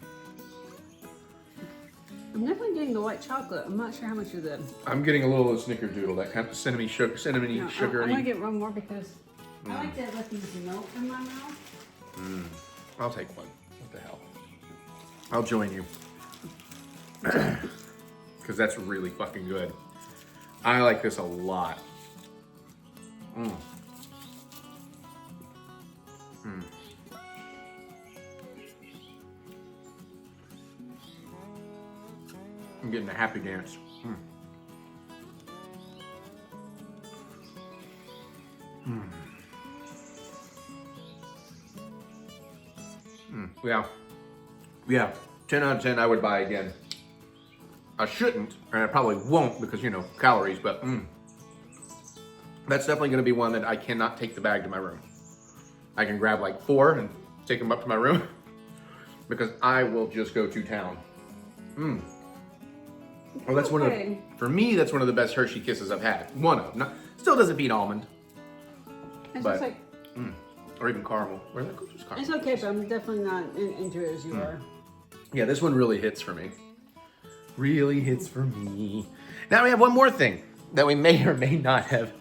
definitely getting the white chocolate. I'm not sure how much of the. I'm getting a little of Snickerdoodle, that kind of cinnamony sugar, cinnamony, No, sugary. I'm gonna get one more because I like to let these melt in my mouth. I'll take one. What the hell? I'll join you. Because that's really fucking good. I like this a lot. I'm getting a happy dance. Yeah. 10 out of 10 I would buy again. I shouldn't, and I probably won't because, you know, calories, but that's definitely gonna be one that I cannot take the bag to my room. I can grab like 4 and take them up to my room because I will just go to town. Well, that's one of the, for me, that's one of the best Hershey Kisses I've had. One of them. Still doesn't beat almond. It's But- just like Or even caramel. Where the just caramel? it's okay, but I'm definitely not into it as you are. Yeah, this one really hits for me. Really hits for me. Now we have one more thing that we may or may not have.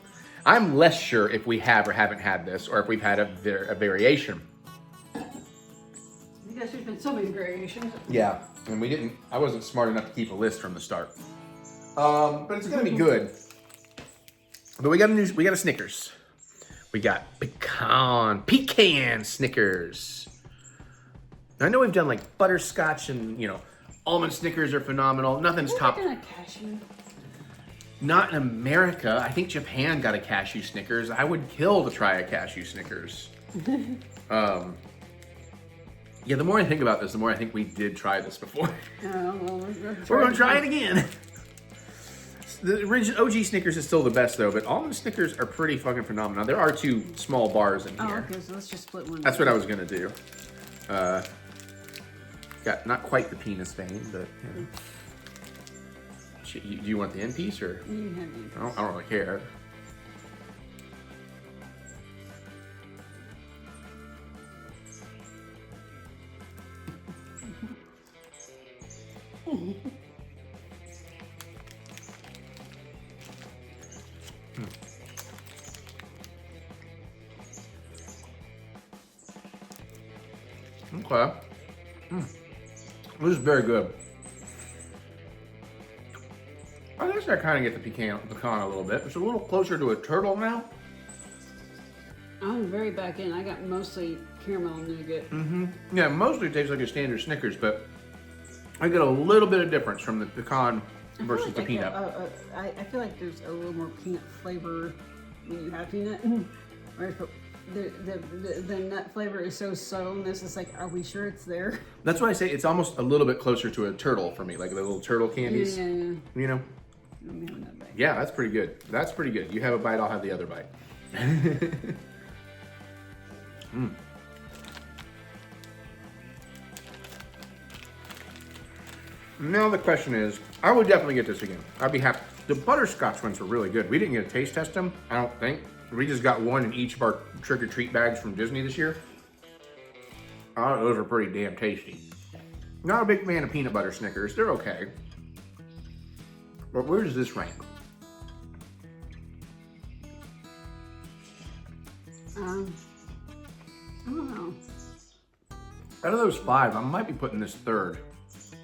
I'm less sure if we have or haven't had this, or if we've had a variation. Because there's been so many variations. Yeah, and we didn't. I wasn't smart enough to keep a list from the start. But it's gonna be good. But we got a Snickers. We got pecan Snickers. I know we've done like butterscotch and, you know, almond Snickers are phenomenal. Nothing's top. We're gonna cashew. Not in America. I think Japan got a cashew Snickers. I would kill to try a cashew Snickers. Yeah, the more I think about this, the more I think we did try this before. We're gonna try it again. The original OG Snickers is still the best though, but almond Snickers are pretty fucking phenomenal. There are 2 small bars in Oh, here. okay, so let's just split one. That's what I was gonna do. Got not quite the penis vein, but you know. Do you want the end piece or? You can have these. I don't really care. Okay. This is very good. Oh, that's I kind of get the pecan a little bit. It's a little closer to a turtle now. I'm very back in. I got mostly caramel and nougat. Yeah, mostly it tastes like a standard Snickers, but I get a little bit of difference from the pecan versus the peanut. I feel like there's a little more peanut flavor when you have peanut. Whereas the nut flavor is so subtle in this. It's like, are we sure it's there? That's why I say it's almost a little bit closer to a turtle for me, like the little turtle candies. Yeah. You know? Let me have another bite. Yeah, that's pretty good. That's pretty good. You have a bite, I'll have the other bite. Now the question is, I would definitely get this again. I'd be happy. The butterscotch ones were really good. We didn't get to taste test them, I don't think. We just got one in each of our trick-or-treat bags from Disney this year. Oh, those are pretty damn tasty. Not a big fan of peanut butter Snickers. They're okay. But where does this rank? I don't know. Out of those 5, I might be putting this third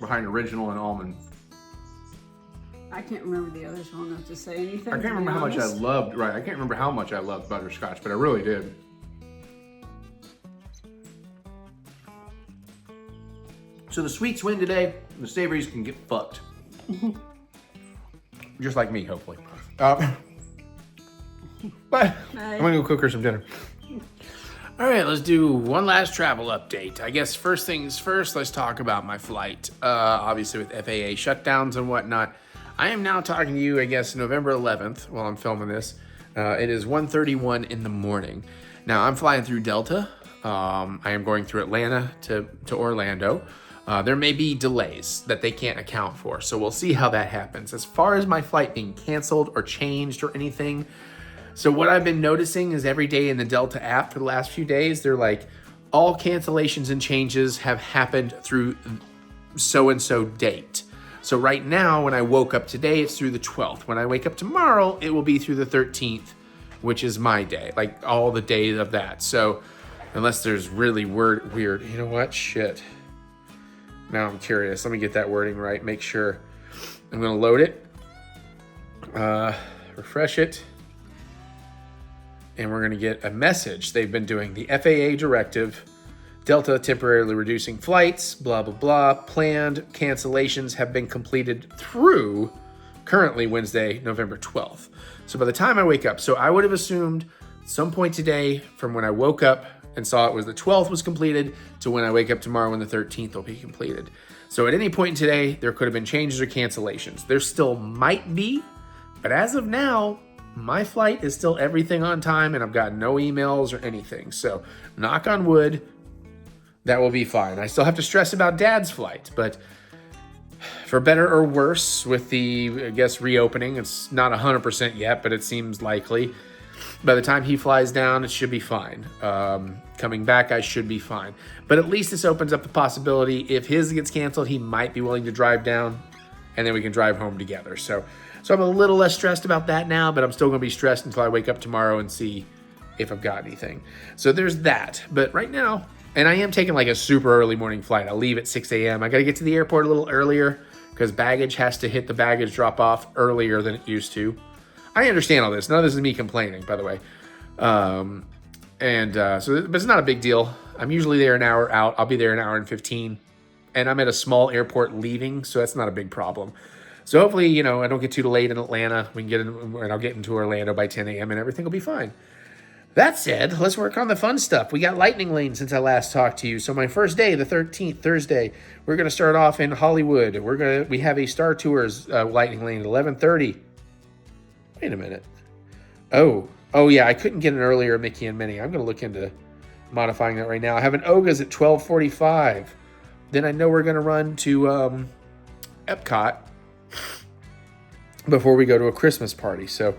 behind original and almond. I can't remember the others well enough to say anything. I can't remember how much I loved, right, I can't remember how much I loved butterscotch, but I really did. So the sweets win today, and the savories can get fucked. Just like me, hopefully. But I'm gonna go cook her some dinner. All right, let's do one last travel update. I guess first things first, let's talk about my flight. Obviously with FAA shutdowns and whatnot. I am now talking to you, I guess, November 11th while I'm filming this. It is 1:31 in the morning. Now, I'm flying through Delta. I am going through Atlanta to Orlando. There may be delays that they can't account for, so we'll see how that happens. As far as my flight being canceled or changed or anything, so what I've been noticing is every day in the Delta app for the last few days, they're like, all cancellations and changes have happened through so-and-so date. So right now, when I woke up today, it's through the 12th. When I wake up tomorrow, it will be through the 13th, which is my day, like all the days of that. So unless there's really weird, you know what, shit. Now I'm curious, let me get that wording right, make sure. I'm gonna load it, refresh it, and we're gonna get a message. They've been doing the FAA directive, Delta temporarily reducing flights, blah, blah, blah. Planned cancellations have been completed through currently Wednesday, November 12th. So by the time I wake up, so I would have assumed some point today from when I woke up and saw it was the 12th was completed to when I wake up tomorrow when the 13th will be completed. So at any point today, there could have been changes or cancellations. There still might be, but as of now, my flight is still everything on time and I've got no emails or anything. So knock on wood, that will be fine. I still have to stress about Dad's flight, but for better or worse with the, I guess, reopening, it's not 100% yet, but it seems likely. By the time he flies down, it should be fine. Coming back, I should be fine. But at least this opens up the possibility if his gets canceled, he might be willing to drive down and then we can drive home together. So I'm a little less stressed about that now, but I'm still gonna be stressed until I wake up tomorrow and see if I've got anything. So there's that. But right now, and I am taking like a super early morning flight. I'll leave at 6 a.m. I got to get to the airport a little earlier because baggage has to hit the baggage drop off earlier than it used to. I understand all this. None of this is me complaining, by the way. But it's not a big deal. I'm usually there an hour out. I'll be there an hour and 15. And I'm at a small airport leaving, so that's not a big problem. So hopefully, I don't get too late in Atlanta. We can get in, and I'll get into Orlando by 10 a.m. and everything will be fine. That said, let's work on the fun stuff. We got lightning lane since I last talked to you. So my first day, the 13th, Thursday, we're going to start off in Hollywood. We have a Star Tours lightning lane at 11:30. Wait a minute. Oh yeah, I couldn't get an earlier Mickey and Minnie. I'm going to look into modifying that right now. I have an Oga's at 12:45. Then I know we're going to run to Epcot before we go to a Christmas party. So,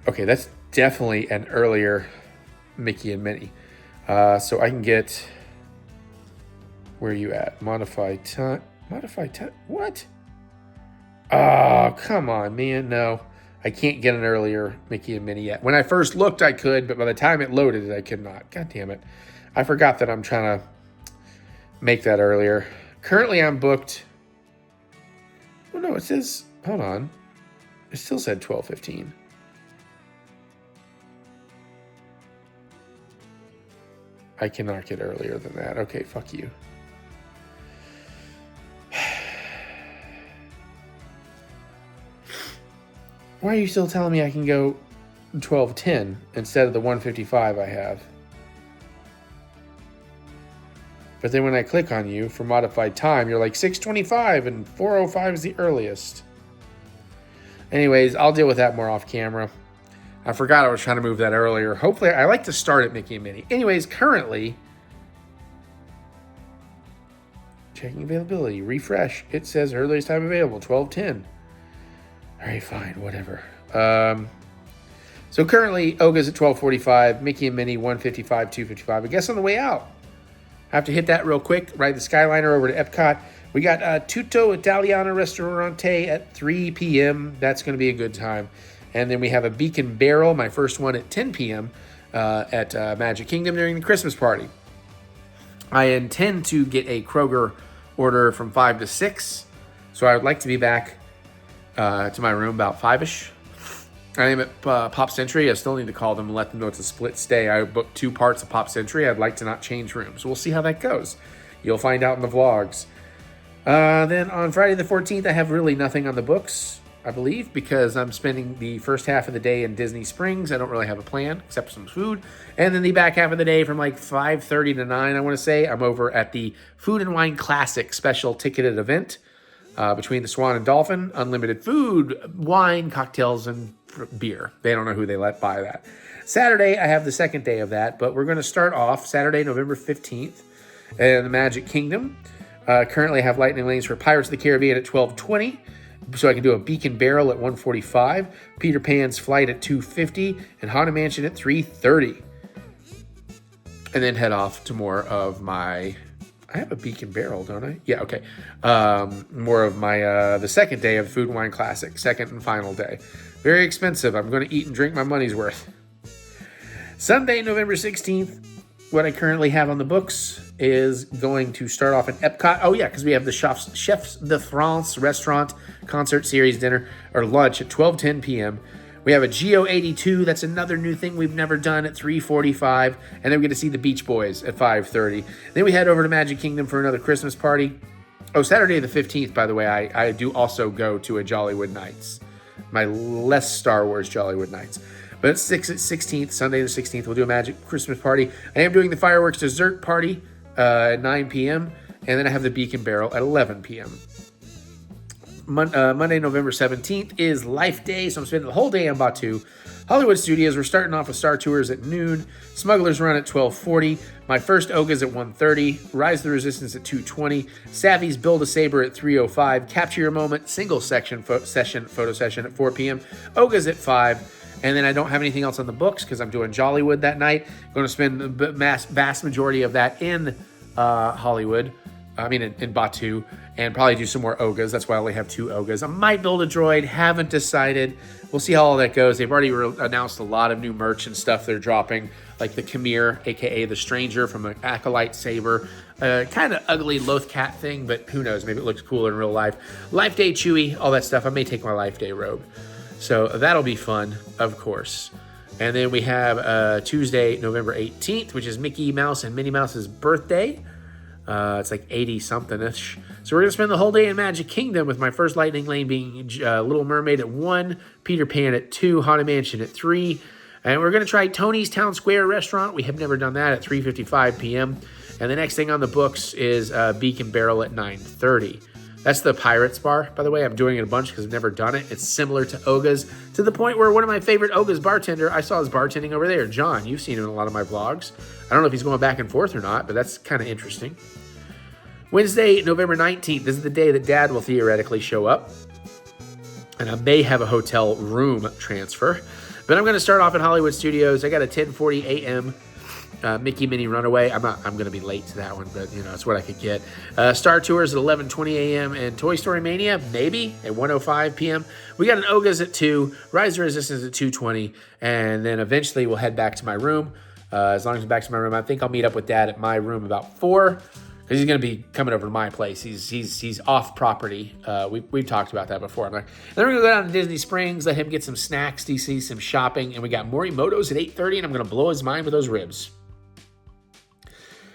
okay, that's definitely an earlier Mickey and Minnie. So I can get, where are you at? Modify time, what? Oh, come on, man, no. I can't get an earlier Mickey and Minnie yet. When I first looked, I could, but by the time it loaded, I could not. God damn it. I forgot that I'm trying to make that earlier. Currently, I'm booked. Oh, no, it says Hold on. It still said 12:15. I cannot get earlier than that. Okay, fuck you. Why are you still telling me I can go 12:10 instead of the 1:55 I have? But then when I click on you for modified time, you're like 6:25 and 4:05 is the earliest. Anyways, I'll deal with that more off camera. I forgot I was trying to move that earlier. Hopefully, I like to start at Mickey and Minnie. Anyways, currently, checking availability, refresh. It says earliest time available, 12:10. All right, fine, whatever. So currently, Oga's at 12:45, Mickey and Minnie 1:55, 2:55. I guess on the way out. I have to hit that real quick. Ride the Skyliner over to Epcot. We got Tutto Italiano Ristorante at 3 p.m. That's going to be a good time. And then we have a Beacon Barrel, my first one at 10 p.m. At Magic Kingdom during the Christmas party. I intend to get a Kroger order from 5 to 6. So I would like to be back to my room about 5-ish. I am at Pop Century. I still need to call them and let them know it's a split stay. I booked 2 parts of Pop Century. I'd like to not change rooms. We'll see how that goes. You'll find out in the vlogs. Then on Friday the 14th, I have really nothing on the books, I believe, because I'm spending the first half of the day in Disney Springs. I don't really have a plan except some food. And then the back half of the day from like 5:30 to 9, I want to say, I'm over at the Food and Wine Classic special ticketed event between the Swan and Dolphin. Unlimited food, wine, cocktails, and beer. They don't know who they let buy that. Saturday, I have the second day of that, but we're going to start off Saturday, November 15th in the Magic Kingdom. Currently, I have lightning lanes for Pirates of the Caribbean at 12:20, so I can do a Beacon Barrel at 1:45, Peter Pan's Flight at 2:50, and Haunted Mansion at 3:30. And then head off to more of my... I have a Beacon Barrel, don't I? Yeah, okay. More of my the second day of Food and Wine Classic, second and final day. Very expensive. I'm going to eat and drink my money's worth. Sunday, November 16th, what I currently have on the books is going to start off at Epcot. Oh, yeah, because we have the Chefs de France restaurant concert series dinner or lunch at 12:10 p.m. We have a Geo 82. That's another new thing we've never done at 3:45. And then we get to see the Beach Boys at 5:30. Then we head over to Magic Kingdom for another Christmas party. Oh, Saturday the 15th, by the way, I do also go to a Jollywood Nights. My less Star Wars Jollywood Nights. But it's 16th, Sunday the 16th, we'll do a Magic Christmas party. I am doing the fireworks dessert party at 9 p.m. And then I have the Beacon Barrel at 11 p.m. Monday, November 17th is Life Day, so I'm spending the whole day on Batuu. Hollywood Studios, we're starting off with Star Tours at noon. Smugglers Run at 12:40. My first Oga's at 1:30. Rise of the Resistance at 2:20. Savvy's Build-A-Saber at 3:05. Capture Your Moment single section photo session at 4 p.m. Oga's at 5. And then I don't have anything else on the books because I'm doing Jollywood that night. Going to spend the vast majority of that in Hollywood. In Batuu, and probably do some more Ogas. That's why I only have 2 Ogas. I might build a droid, haven't decided. We'll see how all that goes. They've already announced a lot of new merch and stuff they're dropping, like the Khmer, aka the Stranger from an Acolyte Saber. Kind of ugly Lothcat thing, but who knows? Maybe it looks cooler in real life. Life Day Chewy, all that stuff. I may take my Life Day robe. So that'll be fun, of course. And then we have Tuesday, November 18th, which is Mickey Mouse and Minnie Mouse's birthday. It's like 80-something-ish. So we're going to spend the whole day in Magic Kingdom with my first lightning lane being Little Mermaid at 1, Peter Pan at 2, Haunted Mansion at 3. And we're going to try Tony's Town Square Restaurant. We have never done that at 3:55 p.m. And the next thing on the books is Beacon Barrel at 9:30. That's the Pirates Bar, by the way. I'm doing it a bunch because I've never done it. It's similar to Oga's, to the point where one of my favorite Oga's bartender, I saw his bartending over there. John, you've seen him in a lot of my vlogs. I don't know if he's going back and forth or not, but that's kind of interesting. Wednesday, November 19th. This is the day that Dad will theoretically show up. And I may have a hotel room transfer. But I'm going to start off at Hollywood Studios. I got a 10:40 a.m. Mickey Minnie Runaway. I'm going to be late to that one, but it's what I could get. Star Tours at 11:20 a.m. and Toy Story Mania, maybe, at 1:05 p.m. We got an Oga's at 2, Rise of the Resistance at 2:20, and then eventually we'll head back to my room. As long as I'm back to my room, I think I'll meet up with Dad at my room about 4, He's going to be coming over to my place. He's off property. We've talked about that before. I'm like, and then we're going to go down to Disney Springs, let him get some snacks, DC, some shopping, and we got Morimoto's at 8:30, and I'm going to blow his mind with those ribs.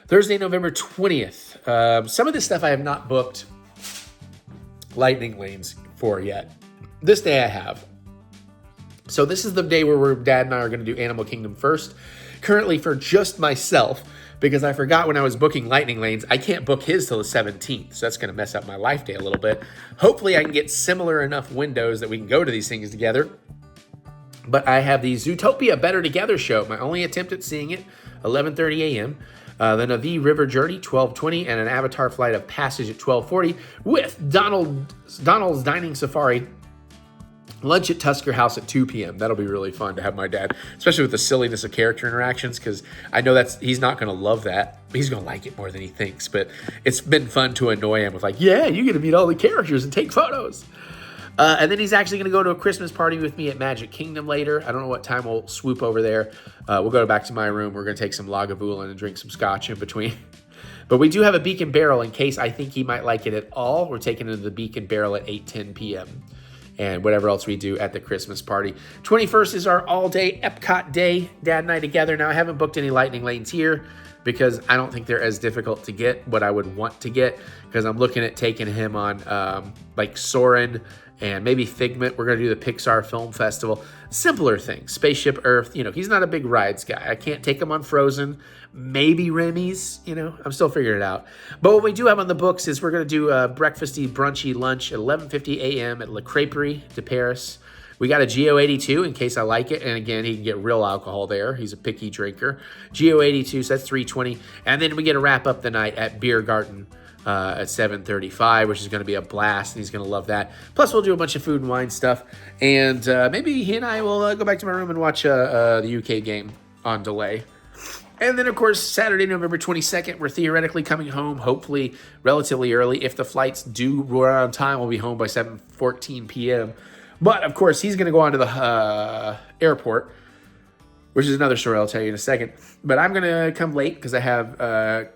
Thursday, November 20th. Some of this stuff I have not booked lightning lanes for yet. This day I have. So this is the day where Dad and I are going to do Animal Kingdom first. Currently for just myself, because I forgot when I was booking lightning lanes, I can't book his till the 17th. So that's going to mess up my life day a little bit. Hopefully I can get similar enough windows that we can go to these things together. But I have the Zootopia Better Together show. My only attempt at seeing it, 11:30 a.m. Then a The River Journey, 12:20, and an Avatar Flight of Passage at 12:40 with Donald's Dining Safari. Lunch at Tusker House at 2 p.m. That'll be really fun to have my dad, especially with the silliness of character interactions, because I know he's not going to love that. He's going to like it more than he thinks, but it's been fun to annoy him with like, yeah, you get to meet all the characters and take photos. And then he's actually going to go to a Christmas party with me at Magic Kingdom later. I don't know what time we'll swoop over there. We'll go back to my room. We're going to take some Lagavulin and drink some scotch in between. But we do have a Beacon Barrel in case I think he might like it at all. We're taking it to the Beacon Barrel at 8:10 p.m. And whatever else we do at the Christmas party. 21st is our all-day Epcot day, Dad and I together. Now, I haven't booked any lightning lanes here because I don't think they're as difficult to get, what I would want to get, because I'm looking at taking him on like Soarin' and maybe Figment. We're going to do the Pixar Film Festival. Simpler things. Spaceship Earth. He's not a big rides guy. I can't take him on Frozen. Maybe Remy's. I'm still figuring it out. But what we do have on the books is we're going to do a breakfasty, brunchy lunch at 11:50 a.m. at La Crêperie de Paris. We got a Geo82 in case I like it. And again, he can get real alcohol there. He's a picky drinker. Geo82, so that's $3.20. And then we get to wrap up the night at Beer Garden at 7:35, which is going to be a blast, and he's going to love that. Plus, we'll do a bunch of food and wine stuff, and maybe he and I will go back to my room and watch the UK game on delay. And then, of course, Saturday, November 22nd, we're theoretically coming home, hopefully relatively early. If the flights do run on time, we'll be home by 7:14 p.m. But, of course, he's going to go on to the airport, which is another story I'll tell you in a second. But I'm going to come late because I have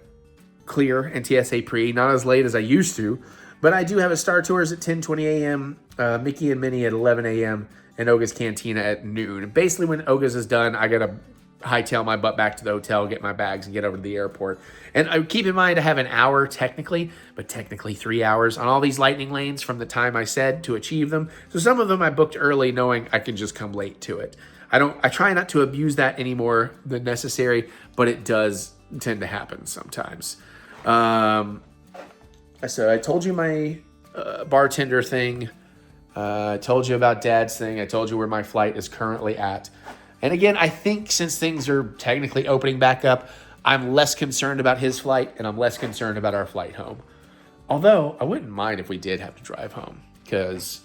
Clear and TSA Pre, not as late as I used to, but I do have a Star Tours at 10:20 a.m., Mickey and Minnie at 11 a.m., and Oga's Cantina at noon. Basically, when Oga's is done, I got to hightail my butt back to the hotel, get my bags, and get over to the airport. And keep in mind, I have an hour technically, but technically 3 hours on all these lightning lanes from the time I said to achieve them. So some of them I booked early knowing I can just come late to it. I try not to abuse that any more than necessary, but it does tend to happen sometimes. So I told you my bartender thing. I told you about Dad's thing. I told you where my flight is currently at. And again, I think since things are technically opening back up, I'm less concerned about his flight and I'm less concerned about our flight home. Although I wouldn't mind if we did have to drive home, because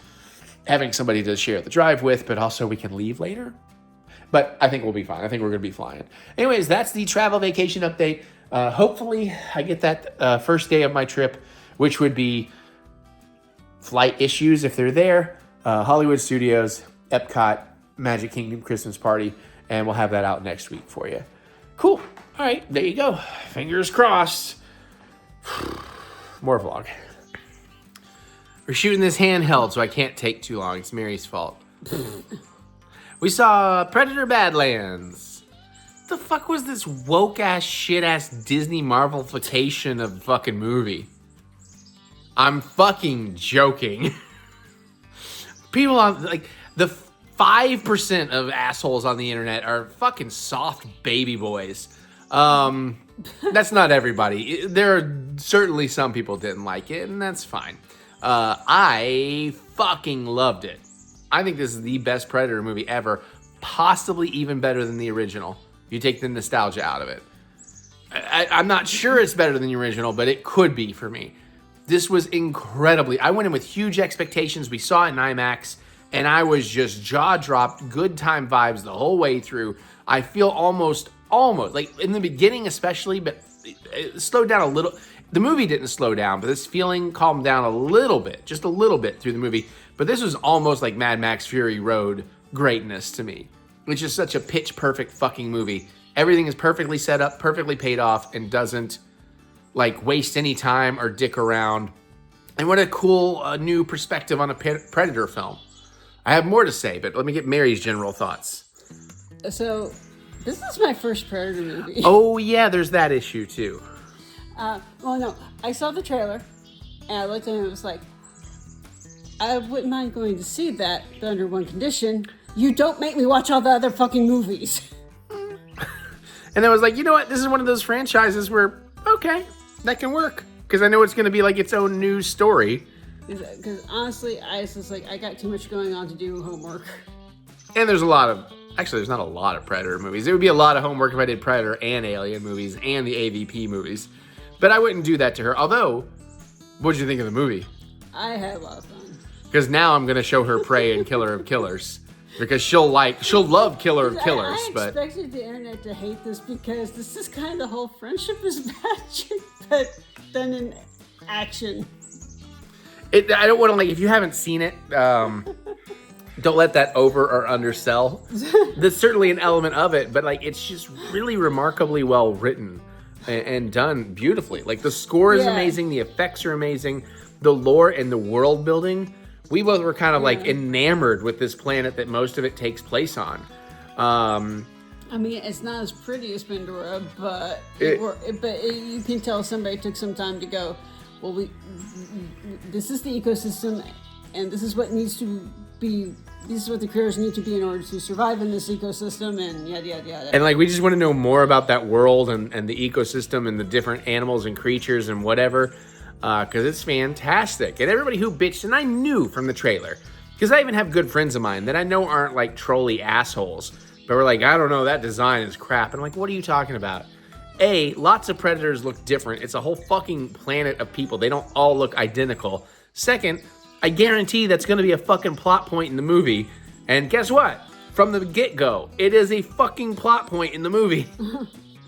having somebody to share the drive with, but also we can leave later. But I think we'll be fine. I think we're going to be flying. Anyways, that's the travel vacation update. Hopefully I get that first day of my trip, which would be flight issues if they're there, Hollywood Studios, Epcot, Magic Kingdom Christmas party, and we'll have that out next week for you. Cool. All right, there you go. Fingers crossed. More vlog. We're shooting this handheld, so I can't take too long. It's Mary's fault. We saw Predator Badlands. What the fuck was this woke-ass, shit-ass Disney Marvelification of fucking movie? I'm fucking joking. People on, like, the 5% of assholes on the internet are fucking soft baby boys. That's not everybody. There are certainly some people didn't like it, and that's fine. I fucking loved it. I think this is the best Predator movie ever, possibly even better than the original. You take the nostalgia out of it. I'm not sure it's better than the original, but it could be for me. This was incredibly... I went in with huge expectations. We saw it in IMAX, and I was just jaw-dropped, good time vibes the whole way through. I feel almost, like in the beginning especially, but it slowed down a little. The movie didn't slow down, but this feeling calmed down a little bit, just a little bit through the movie. But this was almost like Mad Max Fury Road greatness to me. It's just such a pitch perfect fucking movie. Everything is perfectly set up, perfectly paid off, and doesn't like waste any time or dick around. And what a cool new perspective on a Predator film. I have more to say, but let me get Mary's general thoughts. So, this is my first Predator movie. Oh yeah, there's that issue too. Well, no, I saw the trailer, and I looked at it and it was like, I wouldn't mind going to see that, but under one condition: you don't make me watch all the other fucking movies. And I was like, you know what? This is one of those franchises where, okay, that can work. Because I know it's going to be like its own news story. Because honestly, I was just like, I got too much going on to do homework. And there's a lot of, actually, there's not a lot of Predator movies. There would be a lot of homework if I did Predator and Alien movies and the AVP movies. But I wouldn't do that to her. Although, what did you think of the movie? I had a lot of fun. Because now I'm going to show her Prey and Killer of Killers. Because she'll love Killer of Killers. I expected the internet to hate this because this is kind of the whole friendship is magic, but then in action. I don't want to, like, if you haven't seen it, don't let that over or undersell. There's certainly an element of it, but like it's just really remarkably well written and done beautifully. Like the score is amazing, the effects are amazing, the lore and the world building. We both were kind of like enamored with this planet that most of it takes place on. I mean, it's not as pretty as Pandora, but you can tell somebody took some time to go, well, this is the ecosystem, and this is what needs to be, this is what the creators need to be in order to survive in this ecosystem, and yada, yada, yada. And like, we just want to know more about that world and the ecosystem and the different animals and creatures and whatever. Because it's fantastic. And everybody who bitched, and I knew from the trailer, because I even have good friends of mine that I know aren't like trolly assholes, but we're like, I don't know, that design is crap. And I'm like, what are you talking about? Lots of Predators look different. It's a whole fucking planet of people. They don't all look identical. Second, I guarantee that's going to be a fucking plot point in the movie. And guess what? From the get-go, it is a fucking plot point in the movie.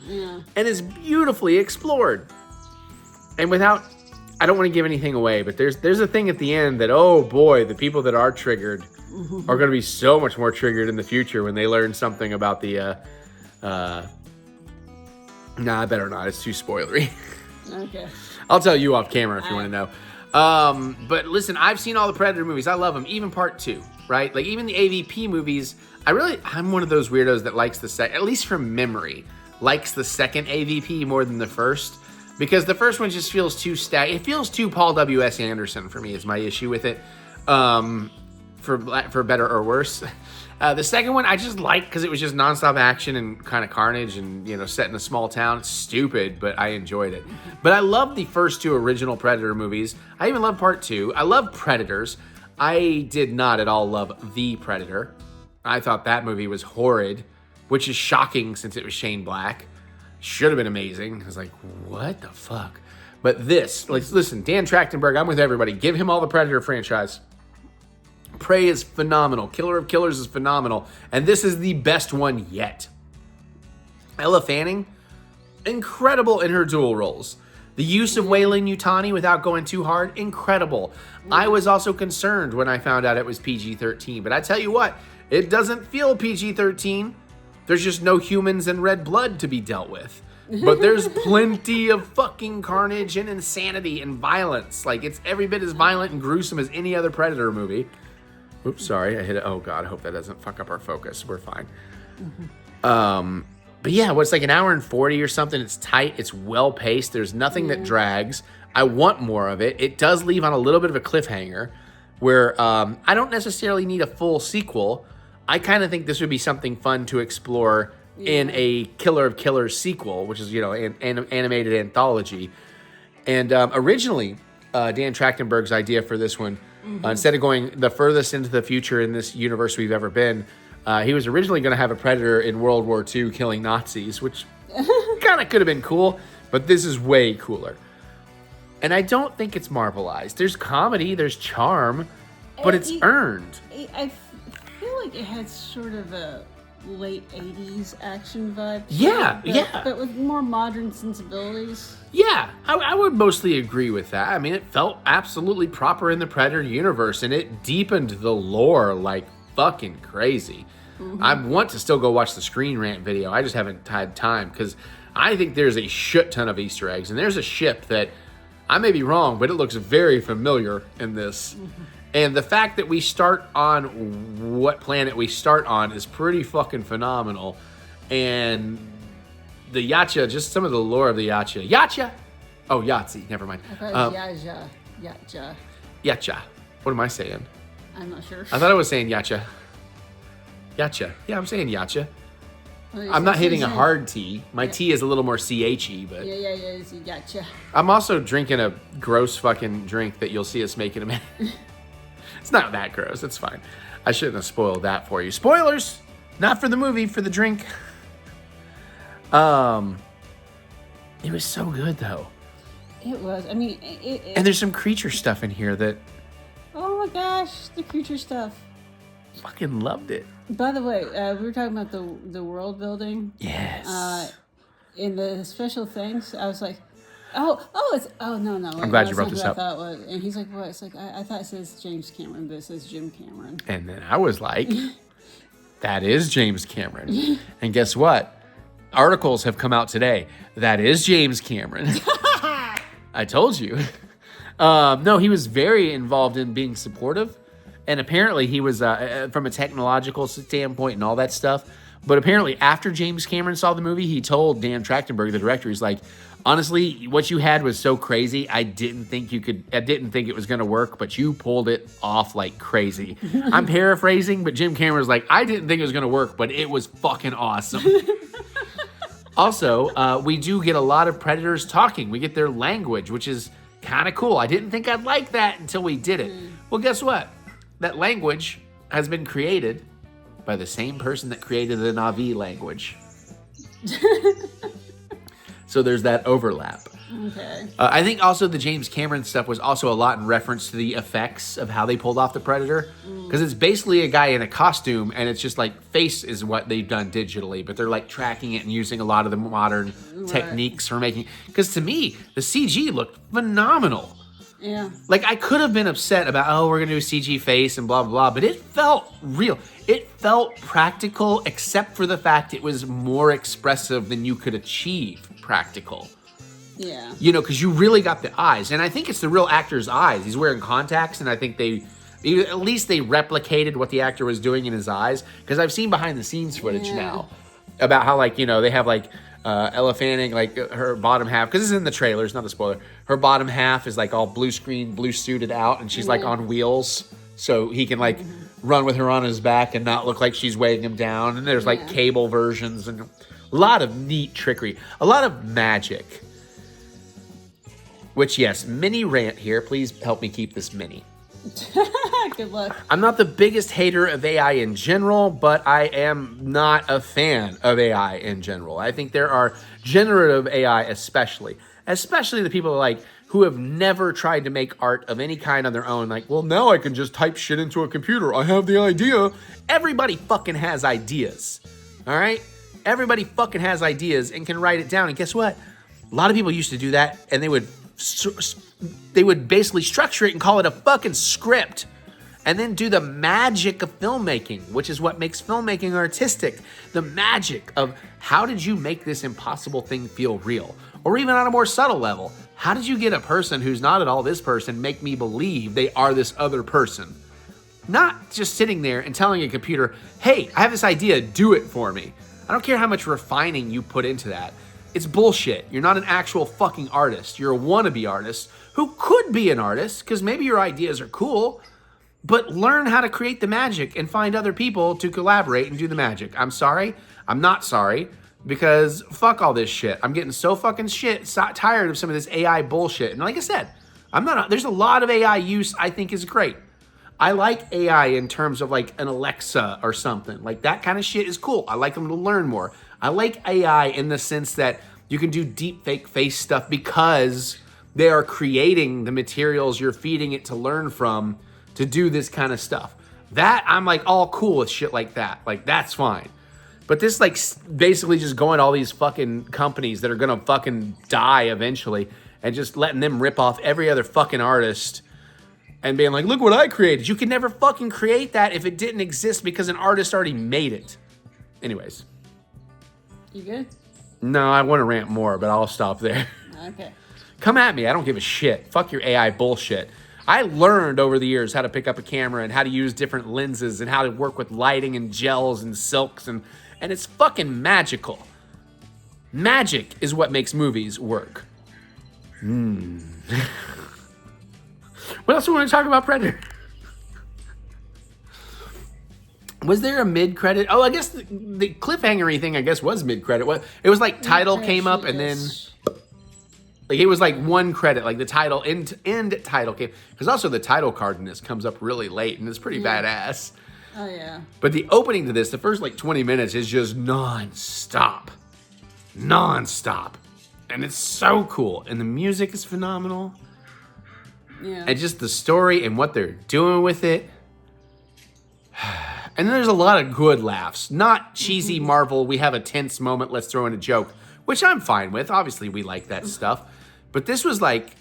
Yeah. And it's beautifully explored. And without... I don't want to give anything away, but there's a thing at the end that, oh boy, the people that are triggered are going to be so much more triggered in the future when they learn something about the, nah, I better not. It's too spoilery. Okay. I'll tell you off camera if you want to know. But listen, I've seen all the Predator movies. I love them, even part 2, right? Like even the AVP movies, I'm one of those weirdos that likes at least from memory, likes the second AVP more than the first. Because the first one just feels too it feels too Paul W.S. Anderson for me is my issue with it, for better or worse. The second one I just liked because it was just nonstop action and kind of carnage and, you know, set in a small town. It's stupid, but I enjoyed it. But I love the first 2 original Predator movies. I even love part 2. I love Predators. I did not at all love The Predator. I thought that movie was horrid, which is shocking since it was Shane Black. Should have been amazing. I was like, what the fuck? But this, like, listen, Dan Trachtenberg, I'm with everybody. Give him all the Predator franchise. Prey is phenomenal. Killer of Killers is phenomenal. And this is the best one yet. Ella Fanning, incredible in her dual roles. The use of Weyland Yutani without going too hard, incredible. I was also concerned when I found out it was PG-13. But I tell you what, it doesn't feel PG-13. There's just no humans and red blood to be dealt with. But there's plenty of fucking carnage and insanity and violence. Like, it's every bit as violent and gruesome as any other Predator movie. Oops, sorry, I hit it. Oh, God, I hope that doesn't fuck up our focus. We're fine. But yeah, it's like an hour and 40 or something. It's tight. It's well-paced. There's nothing that drags. I want more of it. It does leave on a little bit of a cliffhanger where I don't necessarily need a full sequel. I kind of think this would be something fun to explore in a Killer of Killers sequel, which is, you know, an animated anthology. And originally, Dan Trachtenberg's idea for this one, instead of going the furthest into the future in this universe we've ever been, he was originally going to have a Predator in World War II killing Nazis, which kind of could have been cool, but this is way cooler. And I don't think it's Marvelized. There's comedy, there's charm, but it's earned. I feel like it had sort of a late 80s action vibe. Yeah, but with more modern sensibilities. Yeah, I would mostly agree with that. I mean, it felt absolutely proper in the Predator universe, and it deepened the lore like fucking crazy. I want to still go watch the Screen Rant video. I just haven't had time because I think there's a shit ton of Easter eggs, and there's a ship that I may be wrong, but it looks very familiar in this. And the fact that we start on what planet we start on is pretty fucking phenomenal. And the Yacha, just some of the lore of the Yacha. Yacha! Oh, Yahtzee, never mind. I thought it was Yacha. Yacha. What am I saying? I'm not sure. I thought I was saying Yacha. Yacha. Yeah, I'm saying Yacha. Well, I'm not hitting a hard T. My T is a little more CHE, but... Yeah, it's Yacha. I'm also drinking a gross fucking drink that you'll see us make in a minute. It's not that gross. It's fine. I shouldn't have spoiled that for you. Spoilers! Not for the movie, for the drink. It was so good, though. It was. I mean, And there's some creature stuff in here that... Oh my gosh, the creature stuff. Fucking loved it. By the way, we were talking about the world building. Yes. In the special things, I was like, no. I'm glad you brought this up. I thought it was. And he's like, what? It's like, I thought it says James Cameron, but it says Jim Cameron. And then I was like, that is James Cameron. And guess what? Articles have come out today. That is James Cameron. I told you. No, he was very involved in being supportive. And apparently he was, from a technological standpoint and all that stuff. But apparently after James Cameron saw the movie, he told Dan Trachtenberg, the director, he's like, honestly, what you had was so crazy. I didn't think it was going to work, but you pulled it off like crazy. I'm paraphrasing, but Jim Cameron was like, I didn't think it was going to work, but it was fucking awesome. Also, we do get a lot of predators talking. We get their language, which is kind of cool. I didn't think I'd like that until we did it. Well, guess what? That language has been created by the same person that created the Na'vi language. So there's that overlap. Okay. I think also the James Cameron stuff was also a lot in reference to the effects of how they pulled off the Predator. Because it's basically a guy in a costume, and it's just like face is what they've done digitally, but they're like tracking it and using a lot of the modern techniques for making. Because to me, the CG looked phenomenal. Yeah. Like, I could have been upset about, oh, we're going to do a CG face and blah, blah, blah, but it felt real. It felt practical, except for the fact it was more expressive than you could achieve practical. Yeah. You know, because you really got the eyes. And I think it's the real actor's eyes. He's wearing contacts, and I think at least they replicated what the actor was doing in his eyes. Because I've seen behind-the-scenes footage now about how, like, you know, they have, like, Ella Fanning, like, her bottom half, because it's in the trailer, it's not a spoiler. Her bottom half is, like, all blue screen, blue suited out, and she's, like, on wheels. So he can, like, run with her on his back and not look like she's weighing him down. And there's, like, cable versions and a lot of neat trickery. A lot of magic. Which, yes, mini rant here. Please help me keep this mini. Good luck. I'm not the biggest hater of AI in general, but I am not a fan of AI in general. I think there are generative AI especially the people like who have never tried to make art of any kind on their own. Like, well, now I can just type shit into a computer. I have the idea. Everybody fucking has ideas. All right? Everybody fucking has ideas and can write it down. And guess what? A lot of people used to do that, and they would basically structure it and call it a fucking script. And then do the magic of filmmaking, which is what makes filmmaking artistic. The magic of how did you make this impossible thing feel real? Or even on a more subtle level, how did you get a person who's not at all this person make me believe they are this other person? Not just sitting there and telling a computer, hey, I have this idea, do it for me. I don't care how much refining you put into that. It's bullshit. You're not an actual fucking artist. You're a wannabe artist who could be an artist because maybe your ideas are cool, but learn how to create the magic and find other people to collaborate and do the magic. I'm sorry. I'm not sorry because fuck all this shit. I'm getting so fucking tired of some of this AI bullshit. And like I said, there's a lot of AI use I think is great. I like AI in terms of like an Alexa or something. Like that kind of shit is cool. I like them to learn more. I like AI in the sense that you can do deep fake face stuff because they are creating the materials you're feeding it to learn from to do this kind of stuff. That, I'm like all cool with shit like that. Like, that's fine. But this, like, basically just going to all these fucking companies that are gonna fucking die eventually and just letting them rip off every other fucking artist and being like, look what I created. You could never fucking create that if it didn't exist because an artist already made it. Anyways. You good? No, I want to rant more, but I'll stop there. Okay. Come at me. I don't give a shit. Fuck your AI bullshit. I learned over the years how to pick up a camera and how to use different lenses and how to work with lighting and gels and silks, and it's fucking magical. Magic is what makes movies work. What else do we want to talk about Predator? Was there a mid-credit? Oh, I guess the cliffhanger-y thing, I guess, was mid-credit. It was like title came up and then... Like, it was like one credit, like the title, end title came. Because also the title card in this comes up really late, and it's pretty badass. Oh, yeah. But the opening to this, the first like 20 minutes is just non-stop. Non-stop. And it's so cool. And the music is phenomenal. Yeah. And just the story and what they're doing with it. And then there's a lot of good laughs. Not cheesy Marvel, we have a tense moment, let's throw in a joke. Which I'm fine with. Obviously, we like that stuff. But this was like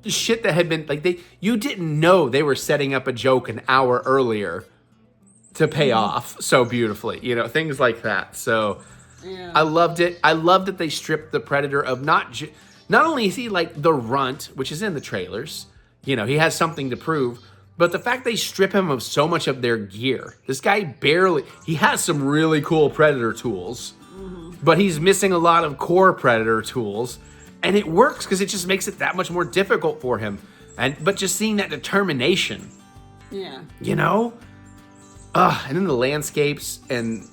shit that had been like you didn't know they were setting up a joke an hour earlier to pay off so beautifully. You know, things like that. So I loved it. I loved that they stripped the Predator of not only is he like the runt, which is in the trailers. You know, he has something to prove. But the fact they strip him of so much of their gear. This guy he has some really cool Predator tools. But he's missing a lot of core Predator tools. And it works because it just makes it that much more difficult for him. But just seeing that determination. Yeah. You know? And then the landscapes and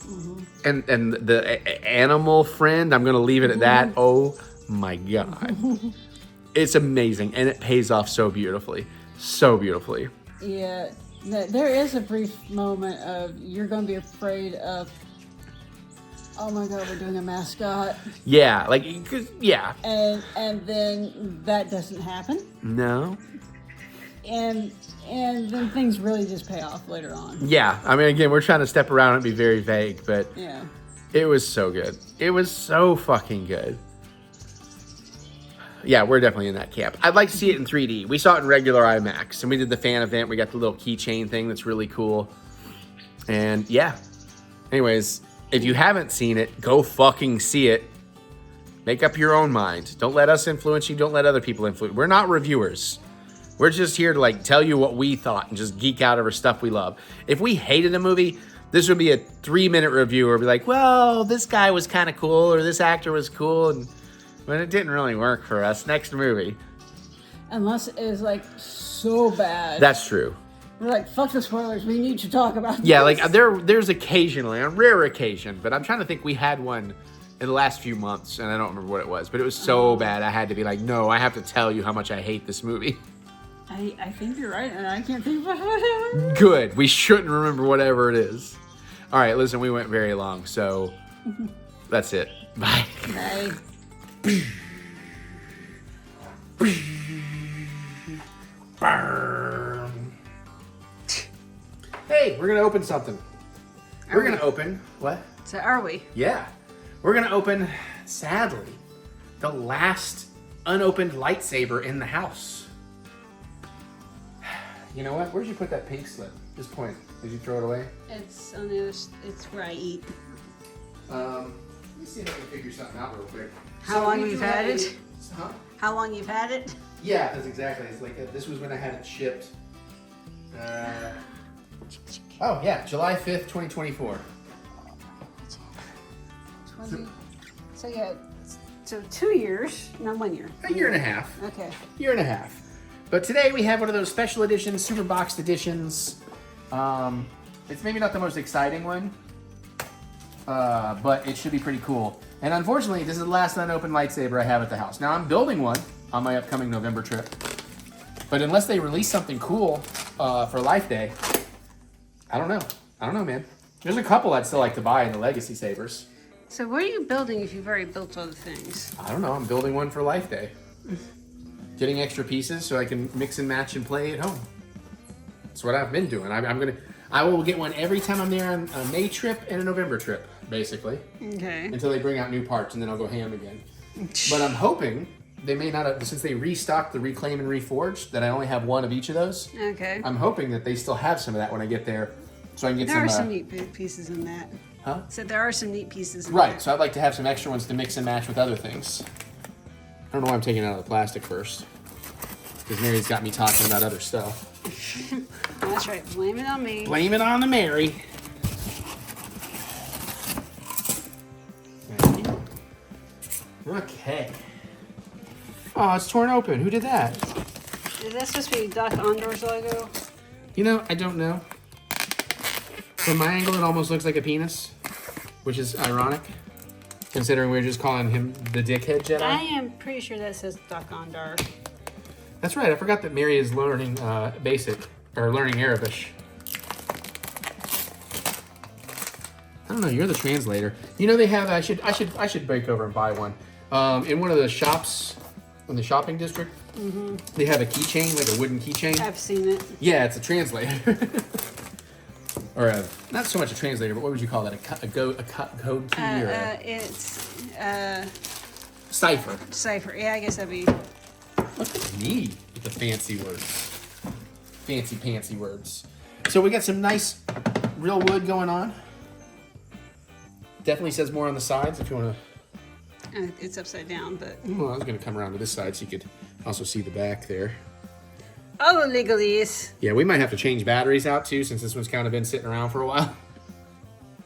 the animal friend. I'm going to leave it at that. Oh my God. It's amazing. And it pays off so beautifully. So beautifully. Yeah. There is a brief moment of you're going to be afraid of, oh my God, we're doing a mascot. Yeah, like, yeah. And then that doesn't happen. No. And then things really just pay off later on. Yeah, I mean, again, we're trying to step around and be very vague, but yeah, it was so good. It was so fucking good. Yeah, we're definitely in that camp. I'd like to see it in 3D. We saw it in regular IMAX, and we did the fan event. We got the little keychain thing that's really cool. And yeah. Anyways, if you haven't seen it, go fucking see it. Make up your own mind. Don't let us influence you. Don't let other people influence. We're not reviewers. We're just here to like tell you what we thought and just geek out over stuff we love. If we hated a movie, this would be a 3-minute review where we'd be like, well, this guy was kind of cool or this actor was cool, but it didn't really work for us. Next movie. Unless it was like so bad. That's true. We're like, fuck the spoilers. We need to talk about this. Yeah, like there's occasionally, on rare occasion, but I'm trying to think we had one in the last few months, and I don't remember what it was, but it was so bad I had to be like, no, I have to tell you how much I hate this movie. I think you're right, and I can't think about whatever. Good. We shouldn't remember whatever it is. All right, listen, we went very long, so that's it. Bye. Bye. Burn. Hey, we're gonna open something. We're gonna open what? So are we? Yeah, we're gonna open, sadly, the last unopened lightsaber in the house. You know what? Where'd you put that pink slip? This point. Did you throw it away? It's on the other. It's where I eat. Let me see if I can figure something out real quick. How long you've had it? Huh? How long you've had it? Yeah, that's exactly. It's like this was when I had it shipped. Oh yeah, July 5th, 2024. So yeah, so 2 years, not 1 year. A year and a half. Okay. Year and a half. But today we have one of those special editions, super boxed editions. It's maybe not the most exciting one, but it should be pretty cool. And unfortunately, this is the last unopened lightsaber I have at the house. Now I'm building one on my upcoming November trip, but unless they release something cool for Life Day, I don't know. I don't know, man. There's a couple I'd still like to buy in the Legacy Sabers. So what are you building if you've already built other things? I don't know. I'm building one for Life Day. Getting extra pieces so I can mix and match and play at home. That's what I've been doing. I will get one every time I'm there on a May trip and a November trip, basically. Okay. Until they bring out new parts, and then I'll go ham again. But I'm hoping they may not have, since they restocked the Reclaim and Reforge, that I only have one of each of those. Okay. I'm hoping that they still have some of that when I get there, so I can get There some. are some neat pieces in that. Huh? So there are some neat pieces in Right, there. so I'd like to have some extra ones to mix and match with other things. I don't know why I'm taking it out of the plastic first. Because Mary's got me talking about other stuff. That's right. Blame it on me. Blame it on the Mary. Okay. Oh, it's torn open. Who did that? Is that supposed to be Doc Ondor's logo? You know, I don't know. From my angle, it almost looks like a penis, which is ironic, considering we were just calling him the Dickhead Jedi. I am pretty sure that says Doc Ondor. That's right. I forgot that Mary is learning learning Arabic. I don't know. You're the translator. You know they have. I should break over and buy one. In one of the shops in the shopping district, they have a keychain, like a wooden keychain. I've seen it. Yeah, it's a translator. Or not so much a translator, but what would you call that? A code key or It's cipher? cipher. Yeah, I guess that'd be. Look at me with the fancy words. Fancy words. So we got some nice real wood going on. Definitely says more on the sides if you want to. It's upside down, but. Well, I was going to come around to this side so you could also see the back there. Oh, legalese. Yeah, we might have to change batteries out too, since this one's kind of been sitting around for a while.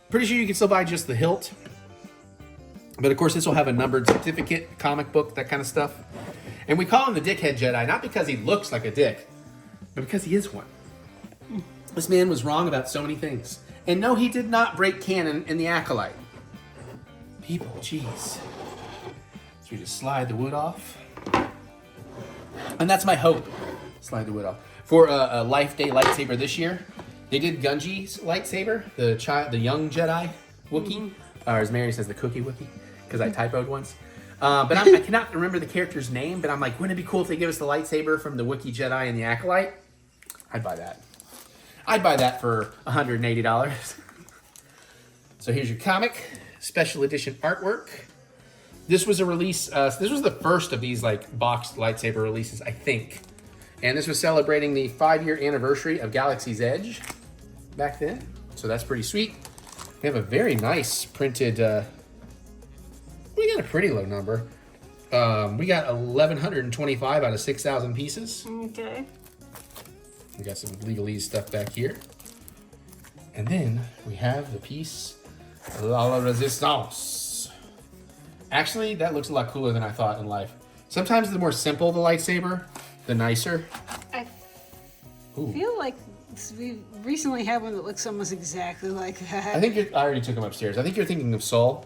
Pretty sure you can still buy just the hilt. But of course, this will have a numbered certificate, comic book, that kind of stuff. And we call him the Dickhead Jedi, not because he looks like a dick, but because he is one. This man was wrong about so many things. And no, he did not break canon in the Acolyte. People, jeez. So we just slide the wood off. And that's my hope. Slide the wood off. For a Life Day lightsaber this year, they did Gunji's lightsaber, the young Jedi Wookiee, or as Mary says, the Cookie Wookiee, because I typoed once. But I cannot remember the character's name, but I'm like, wouldn't it be cool if they give us the lightsaber from the Wookiee Jedi and the Acolyte? I'd buy that. I'd buy that for $180. So here's your comic, special edition artwork. This was a release, this was the first of these like boxed lightsaber releases, I think. And this was celebrating the 5-year anniversary of Galaxy's Edge back then. So that's pretty sweet. We have a very nice printed, we got a pretty low number. We got 1,125 out of 6,000 pieces. Okay. We got some legalese stuff back here. And then we have the piece La Resistance. Actually, that looks a lot cooler than I thought in life. Sometimes the more simple the lightsaber, the nicer. I feel like we recently had one that looks almost exactly like that. I think I already took them upstairs. I think you're thinking of Soul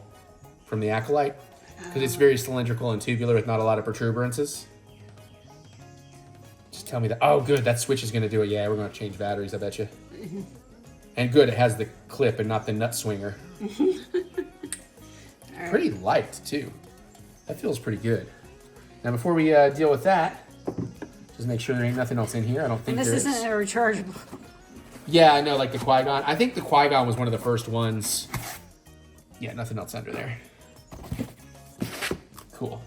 from the Acolyte, because it's very cylindrical and tubular with not a lot of protuberances. Just tell me that. Oh, good. That switch is going to do it. Yeah, we're going to change batteries, I bet you. And good, it has the clip and not the nut swinger. Right. Pretty light, too. That feels pretty good. Now, before we deal with that, just make sure there ain't nothing else in here. I don't think And this there isn't is. a rechargeable. Yeah, I know, like the Qui-Gon. I think the Qui-Gon was one of the first ones. Yeah, nothing else under there. Cool.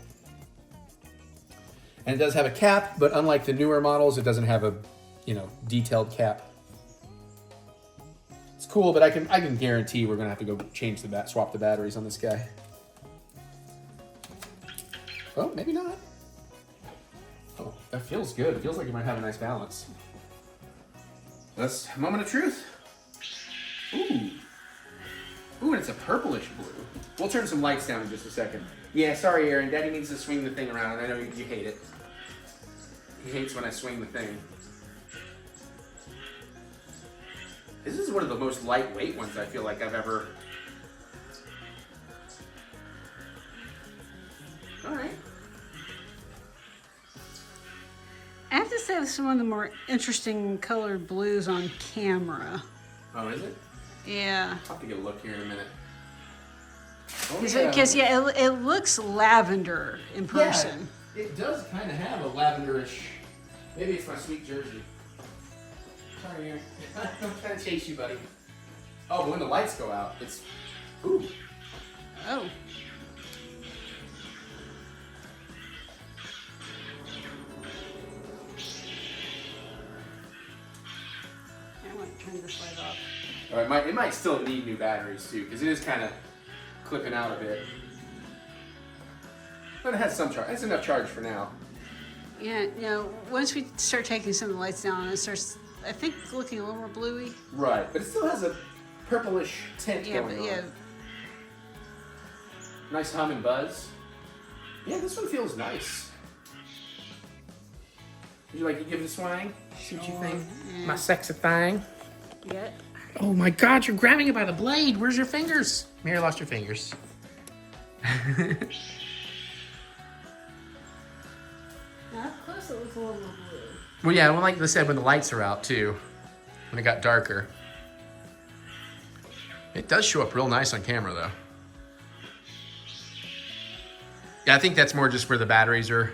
And it does have a cap, but unlike the newer models, it doesn't have a, detailed cap. It's cool, but I can guarantee we're gonna have to go swap the batteries on this guy. Oh, maybe not. Oh, that feels good. It feels like you might have a nice balance. That's a moment of truth. Ooh. Ooh, and it's a purplish blue. We'll turn some lights down in just a second. Yeah, sorry, Aaron. Daddy needs to swing the thing around. I know you hate it. He hates when I swing the thing. This is one of the most lightweight ones I feel like I've ever... All right. I have to say this is one of the more interesting colored blues on camera. Oh, is it? Yeah. I'll have to get a look here in a minute. Because it looks lavender in person. Yeah, it does kind of have a lavenderish. Maybe it's my sweet jersey. Sorry, Aaron. I'm trying to chase you, buddy. Oh, but when the lights go out, it's... Ooh. Oh. I want to turn this light off. Or it might still need new batteries too, because it is kind of clipping out a bit. But it has some charge. It's enough charge for now. Yeah, you know, once we start taking some of the lights down, it starts, I think, looking a little more bluey. Right, but it still has a purplish tint going on. Yeah. Nice hum and buzz. Yeah, this one feels nice. Would you like to give it a swang? See what you think? Yeah. My sexy thing. Yeah. Oh my God, you're grabbing it by the blade. Where's your fingers? Mary lost your fingers. Now, up close it looks a little more blue. Well, yeah, well, like I said, when the lights are out too, when it got darker. It does show up real nice on camera though. Yeah, I think that's more just where the batteries are.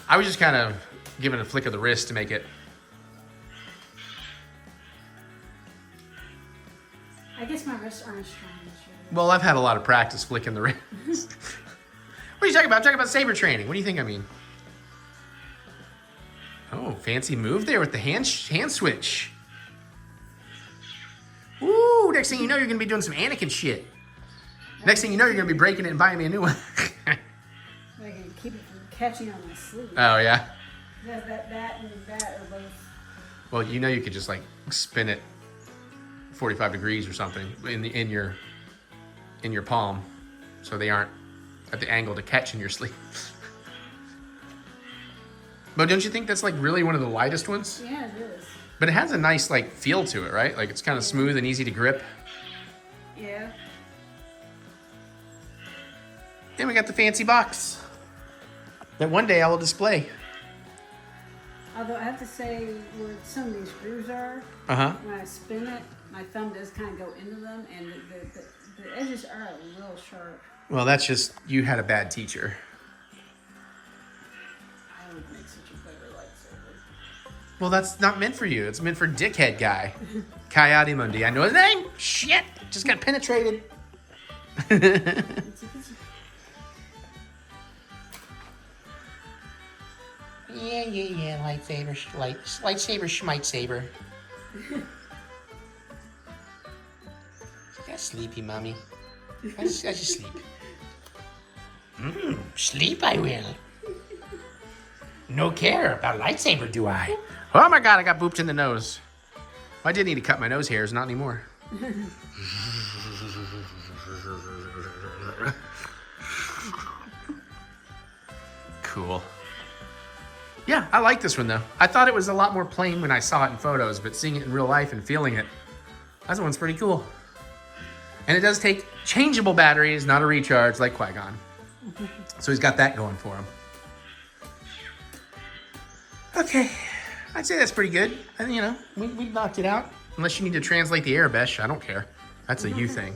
I was just kind of giving it a flick of the wrist to make it. I guess my wrists aren't as strong as yours. Well, I've had a lot of practice flicking the wrist. What are you talking about? I'm talking about saber training. What do you think I mean? Oh, fancy move there with the hand switch. Ooh, next thing you know, you're going to be doing some Anakin shit. Next thing you know, you're going to be breaking it and buying me a new one. I can keep it from catching on my sleeve. Oh, yeah? That and that are both. Well, you know you could just like spin it 45 degrees or something in your palm, so they aren't at the angle to catch in your sleeve. But don't you think that's like really one of the lightest ones? Yeah, it is. But it has a nice like feel to it, right? Like it's kind of smooth and easy to grip. Yeah. And we got the fancy box that one day I will display. Although I have to say, where some of these screws are, when I spin it, my thumb does kind of go into them, and the edges are a little sharp. Well, that's just, you had a bad teacher. I would make such a better lightsaber. Well, that's not meant for you. It's meant for dickhead guy. Coyote Mundi. I know his name. Shit. Just got penetrated. Yeah. Lightsaber, schmite saber. Got sleepy, mommy. I just sleep. Sleep I will. No care about lightsaber, do I? Oh my God, I got booped in the nose. I did need to cut my nose hairs, not anymore. Cool. Yeah, I like this one though. I thought it was a lot more plain when I saw it in photos, but seeing it in real life and feeling it, that one's pretty cool. And it does take changeable batteries, not a recharge like Qui-Gon. So he's got that going for him. Okay, I'd say that's pretty good. And you know, we knocked it out. Unless you need to translate the Arabesh, I don't care. That's a you thing.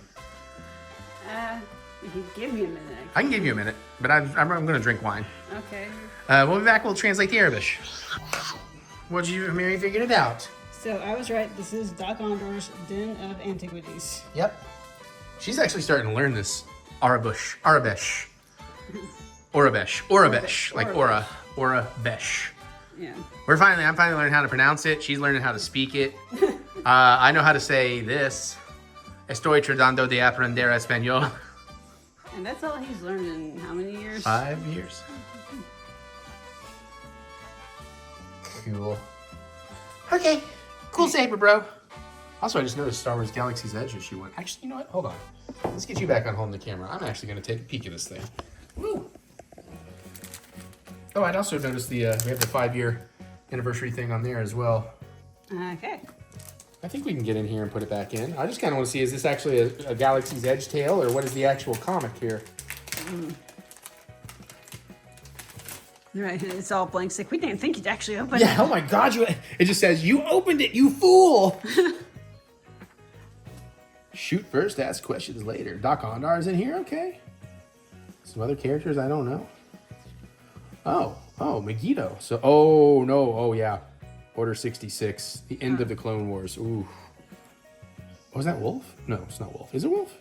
You can give me a minute. I can give you a minute, but I'm going to drink wine. Okay. We'll be back. We'll translate the Arabish. What'd you, Mary, figured it out? So I was right. This is Doc Ondor's Den of Antiquities. Yep. She's actually starting to learn this Arabesh, like Aura, Orabesh. Yeah. I'm finally learning how to pronounce it. She's learning how to speak it. I know how to say this. Estoy tratando de aprender español. And that's all he's learned in how many years? 5 years. Cool. Okay. Cool saber, bro. Also, I just noticed Star Wars Galaxy's Edge issue one. Actually, you know what? Hold on. Let's get you back on holding the camera. I'm actually going to take a peek at this thing. Woo. Oh, I'd also noticed we have the 5-year anniversary thing on there as well. Okay. I think we can get in here and put it back in. I just kind of want to see, is this actually a Galaxy's Edge tale, or what is the actual comic here? Right, it's all blank. It's like, we didn't think you'd actually open it. Yeah, oh my God. It just says, you opened it, you fool. Shoot first, ask questions later. Doc Ondar's in here, okay. Some other characters I don't know. Oh, Megiddo. So, oh yeah. Order 66, the end of the Clone Wars. Ooh. Oh, is that Wolf? No, it's not Wolf. Is it Wolf?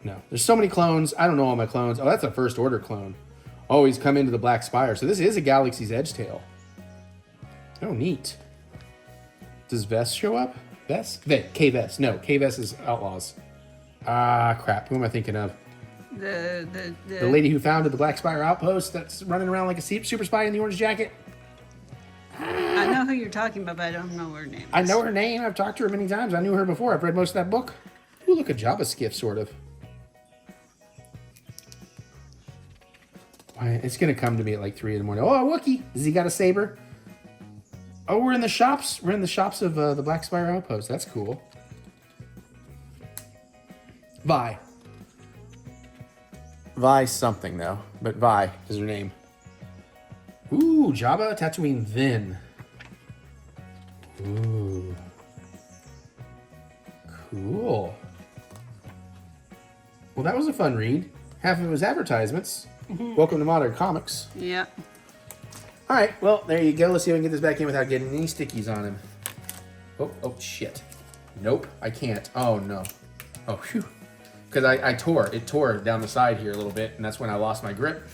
No. There's so many clones. I don't know all my clones. Oh, that's a First Order clone. Oh, he's come into the Black Spire. So this is a Galaxy's Edge tale. Oh, neat. Does Vest show up? Vest? K-Vest. No, K-Vest is Outlaws. Ah, crap. Who am I thinking of? The lady who founded the Black Spire Outpost that's running around like a super spy in the orange jacket. I know who you're talking about, but I don't know her name. I know her name. I've talked to her many times. I knew her before. I've read most of that book. Ooh, look, a Jabba skiff, sort of. It's going to come to me at like 3 in the morning. Oh, a Wookiee. Has he got a saber? Oh, we're in the shops. We're in the shops of the Black Spire Outpost. That's cool. Vi. Vi something, though. But Vi is her name. Ooh, Jabba, Tatooine, Vin. Ooh. Cool. Well, that was a fun read. Half of it was advertisements. Welcome to Modern Comics. Yeah. All right, well, there you go. Let's see if we can get this back in without getting any stickies on him. Oh, shit. Nope, I can't. Oh, no. Oh, phew. Because I tore. It tore down the side here a little bit, and that's when I lost my grip.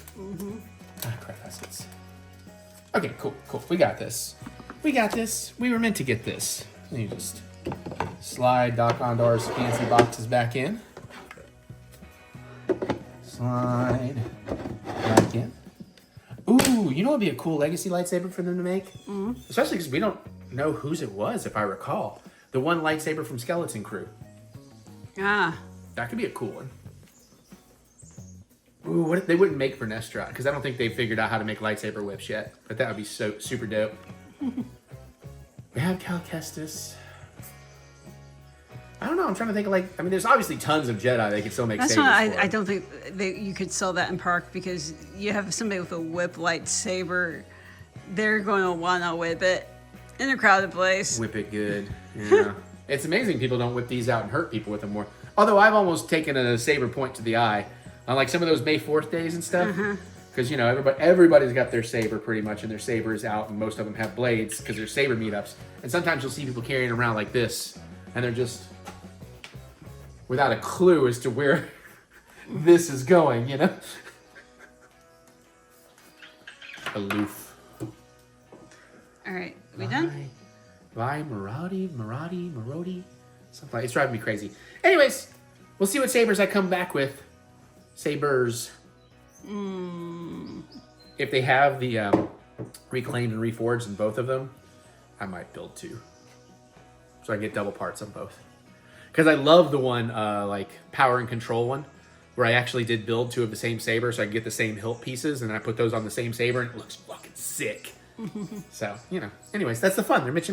Ah, crap, that's it. Okay, cool. We got this. We were meant to get this. Let me just slide Doc Ondar's fancy boxes back in. Slide back in. Ooh, you know what would be a cool legacy lightsaber for them to make? Especially because we don't know whose it was, if I recall. The one lightsaber from Skeleton Crew. Ah. That could be a cool one. Ooh, what if they wouldn't make for Nestra? Because I don't think they've figured out how to make lightsaber whips yet. But that would be so super dope. We have Cal Kestis. I don't know. I'm trying to think of there's obviously tons of Jedi they could still make That's sabers why for. I don't think you could sell that in park, because you have somebody with a whip lightsaber. They're going to want to whip it in a crowded place. Whip it good. Yeah. It's amazing people don't whip these out and hurt people with them more. Although I've almost taken a saber point to the eye on like some of those May 4th days and stuff. Because, everybody's got their saber pretty much, and their saber is out, and most of them have blades because they're saber meetups. And sometimes you'll see people carrying around like this, and they're just without a clue as to where this is going, Aloof. All right, we done? Vi, Marodi. Something like it's driving me crazy. Anyways, we'll see what sabers I come back with. Sabers. If they have the reclaimed and reforged in both of them, I might build 2. So I get double parts on both. Because I love the one, power and control one, where I actually did build 2 of the same saber, so I can get the same hilt pieces, and I put those on the same saber, and it looks fucking sick. So, anyways, that's the fun. They're mix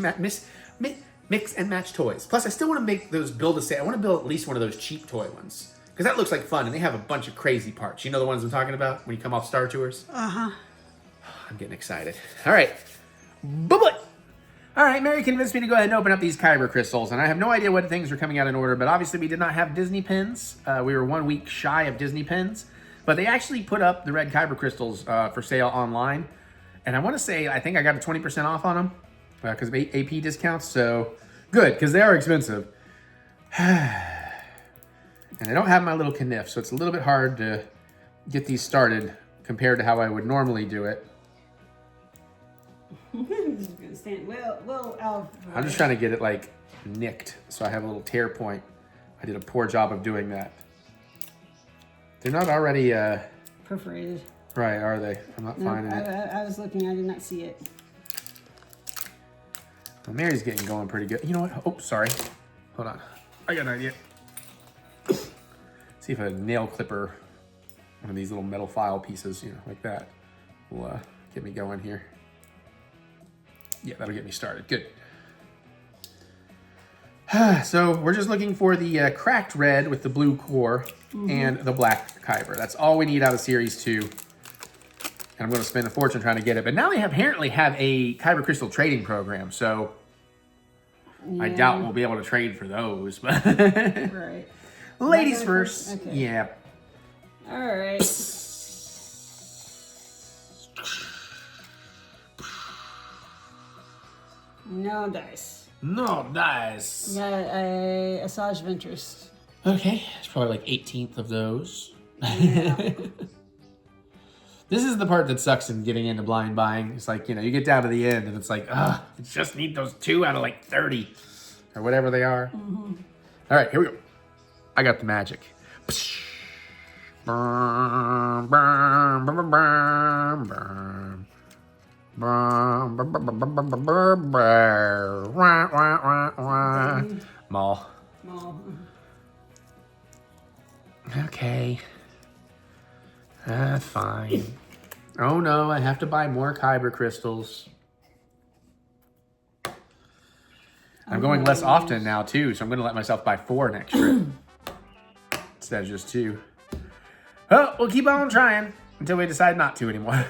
and match toys. Plus, I still want to make those I want to build at least one of those cheap toy ones. Because that looks like fun, and they have a bunch of crazy parts. You know the ones I'm talking about when you come off Star Tours? I'm getting excited. All right. Bye-bye. All right, Mary convinced me to go ahead and open up these Kyber crystals, and I have no idea what things are coming out in order, but obviously we did not have Disney pins. We were 1 week shy of Disney pins, but they actually put up the red Kyber crystals for sale online, and I want to say I think I got a 20% off on them because of AP discounts, so good, because they are expensive. And I don't have my little kniff, so it's a little bit hard to get these started compared to how I would normally do it. I'm just trying to get it nicked so I have a little tear point. I did a poor job of doing that. They're not already Perforated. Right, are they? I'm not finding it. I was looking, I did not see it. Well, Mary's getting going pretty good. You know what? Oh, sorry. Hold on. I got an idea. See if a nail clipper, one of these little metal file pieces, like that, will get me going here. Yeah, that'll get me started. Good. So we're just looking for the cracked red with the blue core and the black Kyber. That's all we need out of Series 2. And I'm going to spend a fortune trying to get it. But now they apparently have a Kyber Crystal trading program, so I doubt we'll be able to trade for those. But Right. Ladies first. Okay. Yeah. All right. No dice. No dice. Yeah, a Asajj Ventress. Okay, it's probably 18th of those. Yeah. This is the part that sucks in getting into blind buying. It's you get down to the end and it's I just need those 2 out of 30. or whatever they are. All right, here we go. I got the magic. Mall. Okay. Fine. Oh no, I have to buy more kyber crystals. I'm going less often now too, so I'm going to let myself buy 4 next trip instead of just 2. Oh, we'll keep on trying until we decide not to anymore.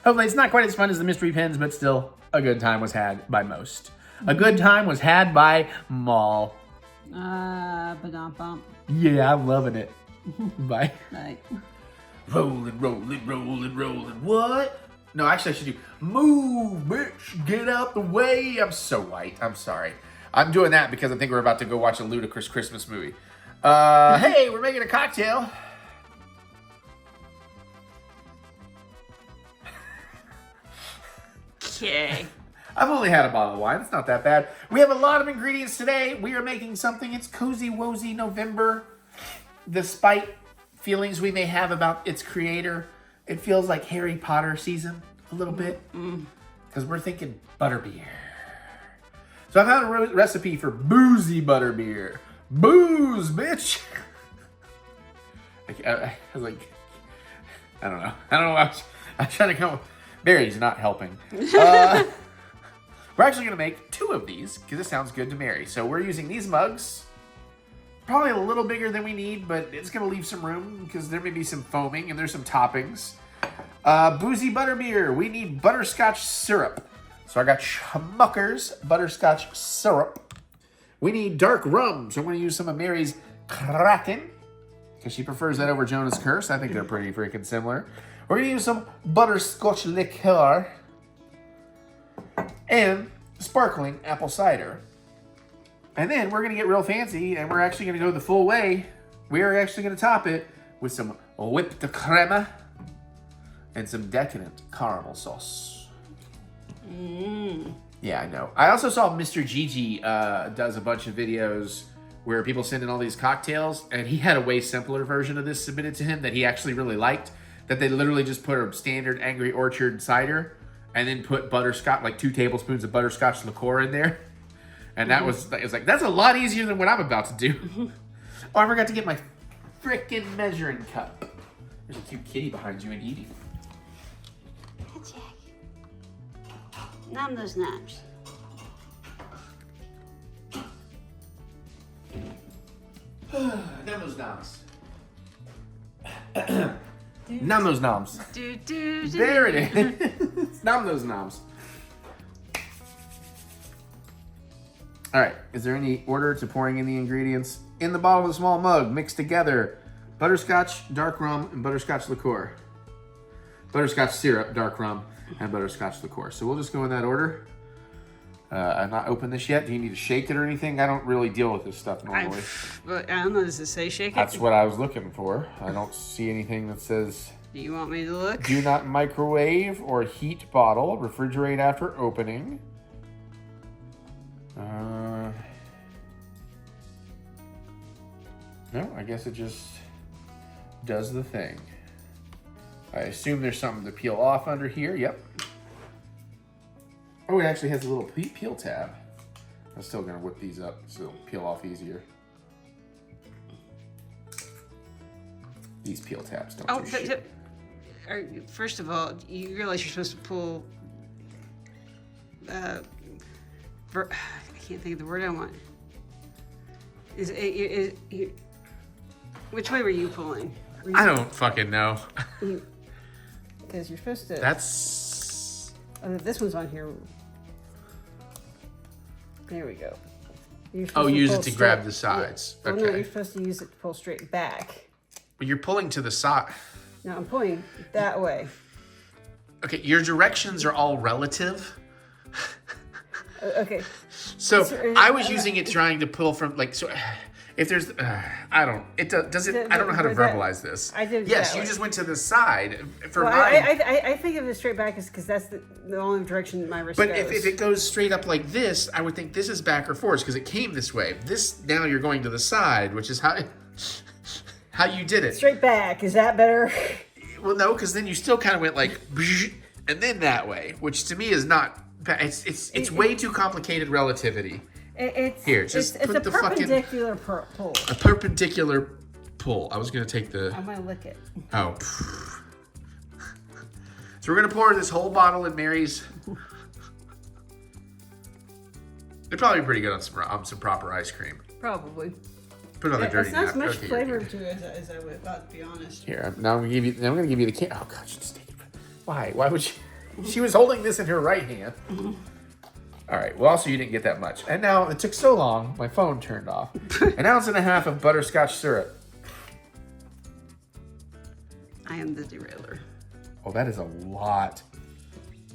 Hopefully it's not quite as fun as the mystery pens, but still a good time was had by most. A good time was had by Maul. Ba-dum-bum. Yeah, I'm loving it. Bye. Bye. Rolling, rolling, rolling, rolling. What? No, actually I should do move, bitch, get out the way. I'm so white. I'm sorry. I'm doing that because I think we're about to go watch a ludicrous Christmas movie. Hey, we're making a cocktail. Okay. I've only had a bottle of wine. It's not that bad. We have a lot of ingredients today. We are making something. It's Cozy Wozy November. Despite feelings we may have about its creator, it feels like Harry Potter season a little bit. Because we're thinking butterbeer. So I found a recipe for Boozy Butterbeer. Booze, bitch. I was like, I don't know. I was trying to come up. Mary's not helping. We're actually going to make 2 of these because it sounds good to Mary. So we're using these mugs. Probably a little bigger than we need, but it's going to leave some room because there may be some foaming and there's some toppings. Boozy Butterbeer. We need butterscotch syrup. So I got Schmucker's butterscotch syrup. We need dark rum. So I'm going to use some of Mary's Kraken because she prefers that over Jonah's Curse. I think they're pretty freaking similar. We're going to use some butterscotch liqueur and sparkling apple cider. And then we're going to get real fancy and we're actually going to go the full way. We are actually going to top it with some whipped crema and some decadent caramel sauce. Yeah, I know. I also saw Mr. Gigi does a bunch of videos where people send in all these cocktails, and he had a way simpler version of this submitted to him that he actually really liked, that they literally just put a standard Angry Orchard cider and then put butterscotch, like 2 tablespoons of butterscotch liqueur in there. And that was like, that's a lot easier than what I'm about to do. Oh, I forgot to get my frickin' measuring cup. There's a cute kitty behind you and eating. Hey, Jack. Numb those knobs. Numb those noms. Numb those noms. There it is. Numb those noms. All right, is there any order to pouring in the ingredients? In the bottom of the small mug, mixed together, butterscotch, dark rum, and butterscotch liqueur. Butterscotch syrup, dark rum, and butterscotch liqueur. So we'll just go in that order. I've not opened this yet. Do you need to shake it or anything? I don't really deal with this stuff normally. I don't know, does it say shake it? That's what I was looking for. I don't see anything that says... Do you want me to look? Do not microwave or heat bottle. Refrigerate after opening. No, I guess it just does the thing. I assume there's something to peel off under here. Yep. Oh, it actually has a little peel tab. I'm still going to whip these up so it'll peel off easier. These peel tabs don't do shit. First of all, you realize you're supposed to pull... I can't think of the word I want. Which way were you pulling? I don't fucking know. Because you're supposed to... That's... Oh, this one's on here. There we go. Oh, use it to grab the sides. Yeah. Okay. Oh, no, you're supposed to use it to pull straight back. But you're pulling to the side. No, I'm pulling that way. Okay, your directions are all relative. Okay. So I was using it trying to pull from, like, so if there's, I don't, does it, I don't know how to verbalize this. I did. Yes, that you way. just went to the side. For Well, mine. I think of it straight back is because that's the only direction my wrist But goes. if it goes straight up like this, I would think this is back or forwards because it came this way. This, now you're going to the side, which is how you did it. Straight back, is that better? Well, no, because then you still kind of went like, and then that way, which to me is not, it's way too complicated relativity. Here, just it's put a the fucking... perpendicular pull. A perpendicular pull. I was going to take the... I'm gonna lick it. Oh. So we're going to pour this whole bottle in Mary's... It'd probably be pretty good on some proper ice cream. Probably. Put it on the dirty It's not as napkin. much Okay, flavor you're good. to it as I would thought, to be honest. Here, now I'm going to give you the can. Oh, God, you just take it. Why? Why would she? She was holding this in her right hand. All right. Well, also, you didn't get that much. And now, it took so long, my phone turned off. 1.5 ounces of butterscotch syrup. I am the derailer. Oh, that is a lot.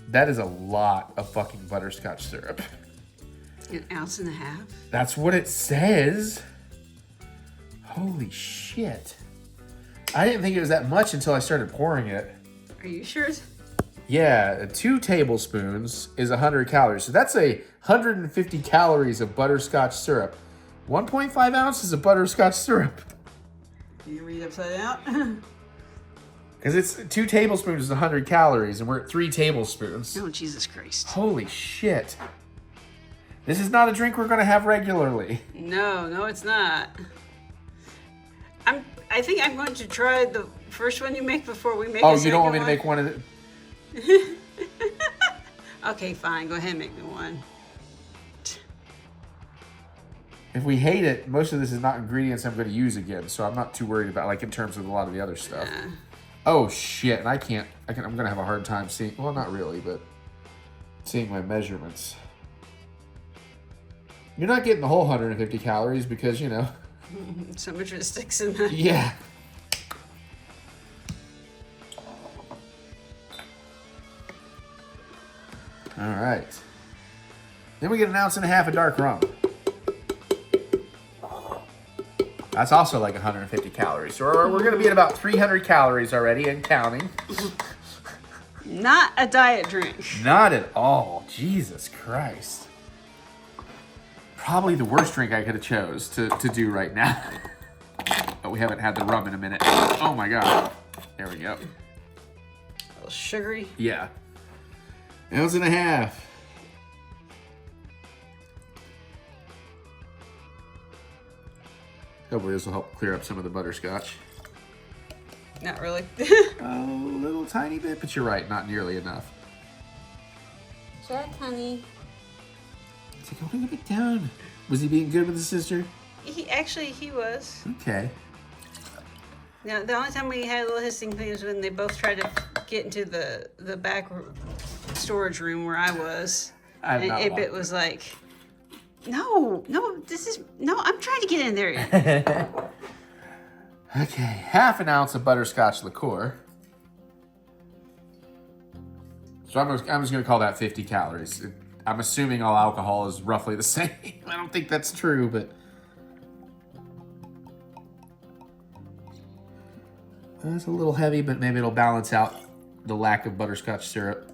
That is a lot of fucking butterscotch syrup. 1.5 ounces. That's what it says. Holy shit. I didn't think it was that much until I started pouring it. Are you sure? Yeah, 2 tablespoons is 100 calories. So that's 150 calories of butterscotch syrup. 1.5 ounces of butterscotch syrup. You read upside down? Because it's 2 tablespoons is 100 calories, and we're at 3 tablespoons. Oh, Jesus Christ. Holy shit. This is not a drink we're going to have regularly. No, it's not. I think I'm going to try the first one you make before we make Oh, a you don't want me second to make one of the... Okay, fine. Go ahead and make me one. If we hate it, most of this is not ingredients I'm going to use again, so I'm not too worried about, like, in terms of a lot of the other stuff. Oh, shit, and I'm going to have a hard time seeing, well, not really, but seeing my measurements. You're not getting the whole 150 calories because, you know. So much of it sticks in that. Yeah. All right. Then we get 1.5 ounces of dark rum. That's also like 150 calories. So we're going to be at about 300 calories already and counting. Not a diet drink. Not at all. Jesus Christ. Probably the worst drink I could have chose to do right now. But we haven't had the rum in a minute. Oh my God. There we go. A little sugary. Yeah. 1.5 ounces. Hopefully this will help clear up some of the butterscotch. Not really. A little tiny bit, but you're right, not nearly enough. Check, honey. It's like, going a bit down. Was he being good with his sister? He was. Okay. Now, the only time we had a little hissing thing was when they both tried to get into the back storage room where I was. I'm And not It walking. was like, no, I'm trying to get in there. Okay, 1/2 ounce of butterscotch liqueur. So I'm just going to call that 50 calories. I'm assuming all alcohol is roughly the same. I don't think that's true, but... It's a little heavy, but maybe it'll balance out the lack of butterscotch syrup.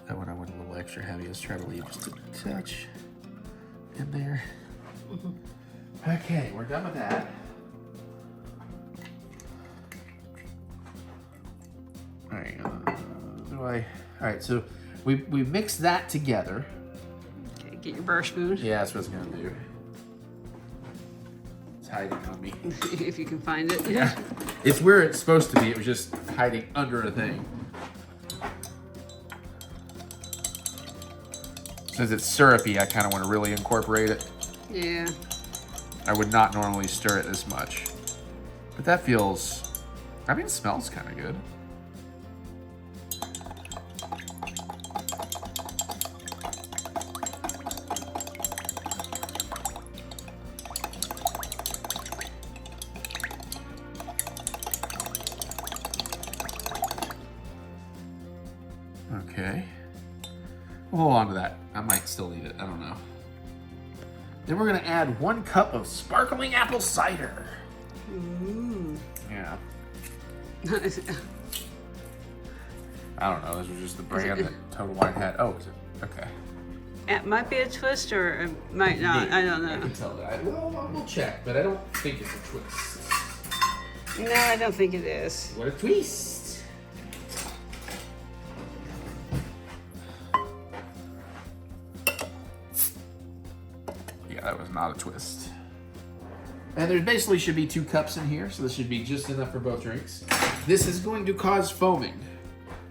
That one I went a little extra heavy. Let's try to leave just a touch in there. Okay, we're done with that. All right, all right, so we mix that together. Okay, get your bar spoon. Yeah, that's what it's gonna do. It's hiding on me. If you can find it. Yeah, it's where it's supposed to be. It was just hiding under a thing. Since it's syrupy, I kind of want to really incorporate it. Yeah. I would not normally stir it this much. But that feels, I mean, it smells kind of good. Okay. We'll hold on to that. I might still eat it. I don't know. Then we're gonna add 1 cup of sparkling apple cider. Ooh. Yeah. I don't know. This was just the brand that Total Wine had. Oh, is it? Okay. It might be a twist or it might not. I don't I know. can tell that. Well, we'll check, but I don't think it's a twist. No, I don't think it is. What a twist! Yeah, that was not a twist. And there basically should be 2 cups in here, so this should be just enough for both drinks. This is going to cause foaming.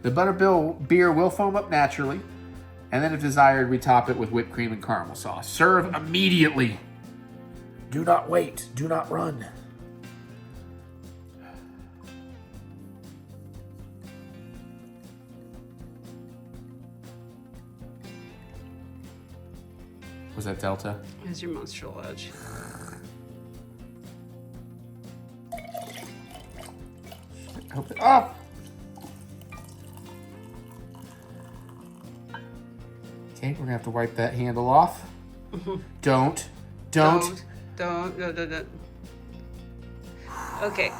The butterbeer beer will foam up naturally, and then if desired, we top it with whipped cream and caramel sauce. Serve immediately. Do not wait. Do not run. Was that Delta? Here's your monster edge. Open up. Okay, we're gonna have to wipe that handle off. Don't. Don't. Okay.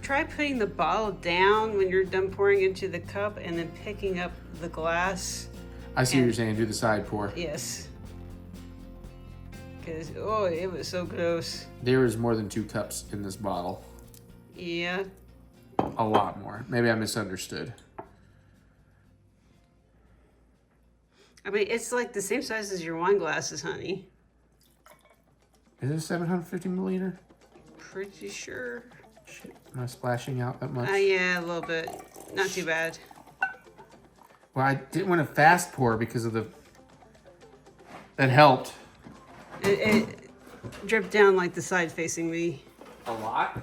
Try putting the bottle down when you're done pouring into the cup, and then picking up the glass. I see what you're saying. Do the side pour. Yes. Because it was so gross. There is more than 2 cups in this bottle. Yeah. A lot more. Maybe I misunderstood. I mean, it's like the same size as your wine glasses, honey. Is it a 750 milliliter? Pretty sure. Shit, am I splashing out that much? Yeah, a little bit. Not too bad. Well, I didn't want to fast pour because of the... That helped. It dripped down like the side facing me. A lot?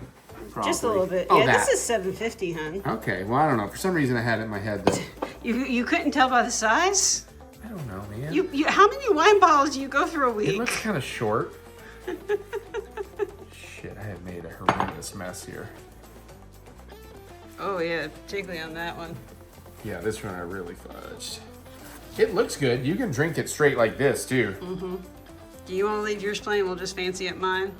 Probably. Just a little bit. Oh, Yeah, that. this is 750, hun. Okay, well, I don't know. For some reason, I had it in my head that... You couldn't tell by the size? I don't know, man. You how many wine bottles do you go through a week? It looks kind of short. Shit, I have made a horrendous mess here. Oh yeah, particularly on that one. Yeah, this one I really fudged. It looks good. You can drink it straight like this, too. Mm-hmm. Do you want to leave yours plain? We'll just fancy it mine.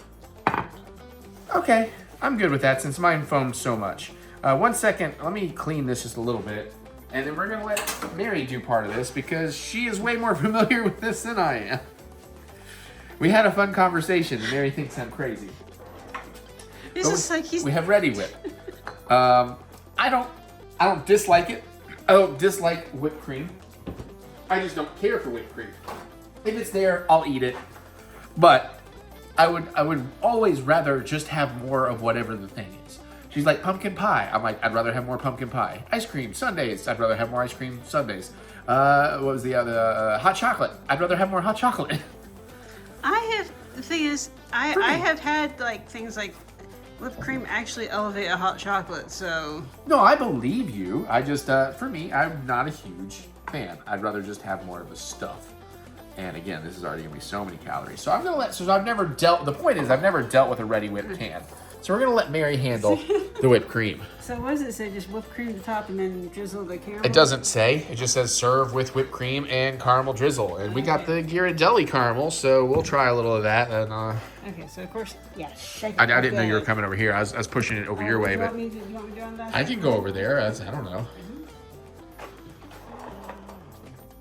Okay, I'm good with that since mine foamed so much. 1 second, let me clean this just a little bit. And then we're gonna let Mary do part of this because she is way more familiar with this than I am. We had a fun conversation and Mary thinks I'm crazy. He's just like he's... We have Ready Whip. I don't dislike it. I don't dislike whipped cream. I just don't care for whipped cream. If it's there, I'll eat it. But I would always rather just have more of whatever the thing is. She's like, pumpkin pie. I'm like, I'd rather have more pumpkin pie. Ice cream, sundaes. I'd rather have more ice cream, sundaes. What was the other? Hot chocolate. I'd rather have more hot chocolate. The thing is, I have had like things like whipped cream actually elevate a hot chocolate, so. No, I believe you. I just, for me, I'm not a huge fan. I'd rather just have more of the stuff. And again, this is already gonna be so many calories. So I'm gonna let, so I've never dealt, the point is I've never dealt with a Ready Whip can. So we're gonna let Mary handle the whipped cream. So what does it say? Just whipped cream at the top and then drizzle the caramel? It doesn't say. It just says serve with whipped cream and caramel drizzle. And we got the Ghirardelli caramel, so we'll try a little of that. And okay, so of course, yeah. I didn't know you were coming over here. I was pushing it over your way, but You want me to do on that? I can go over there. I don't know.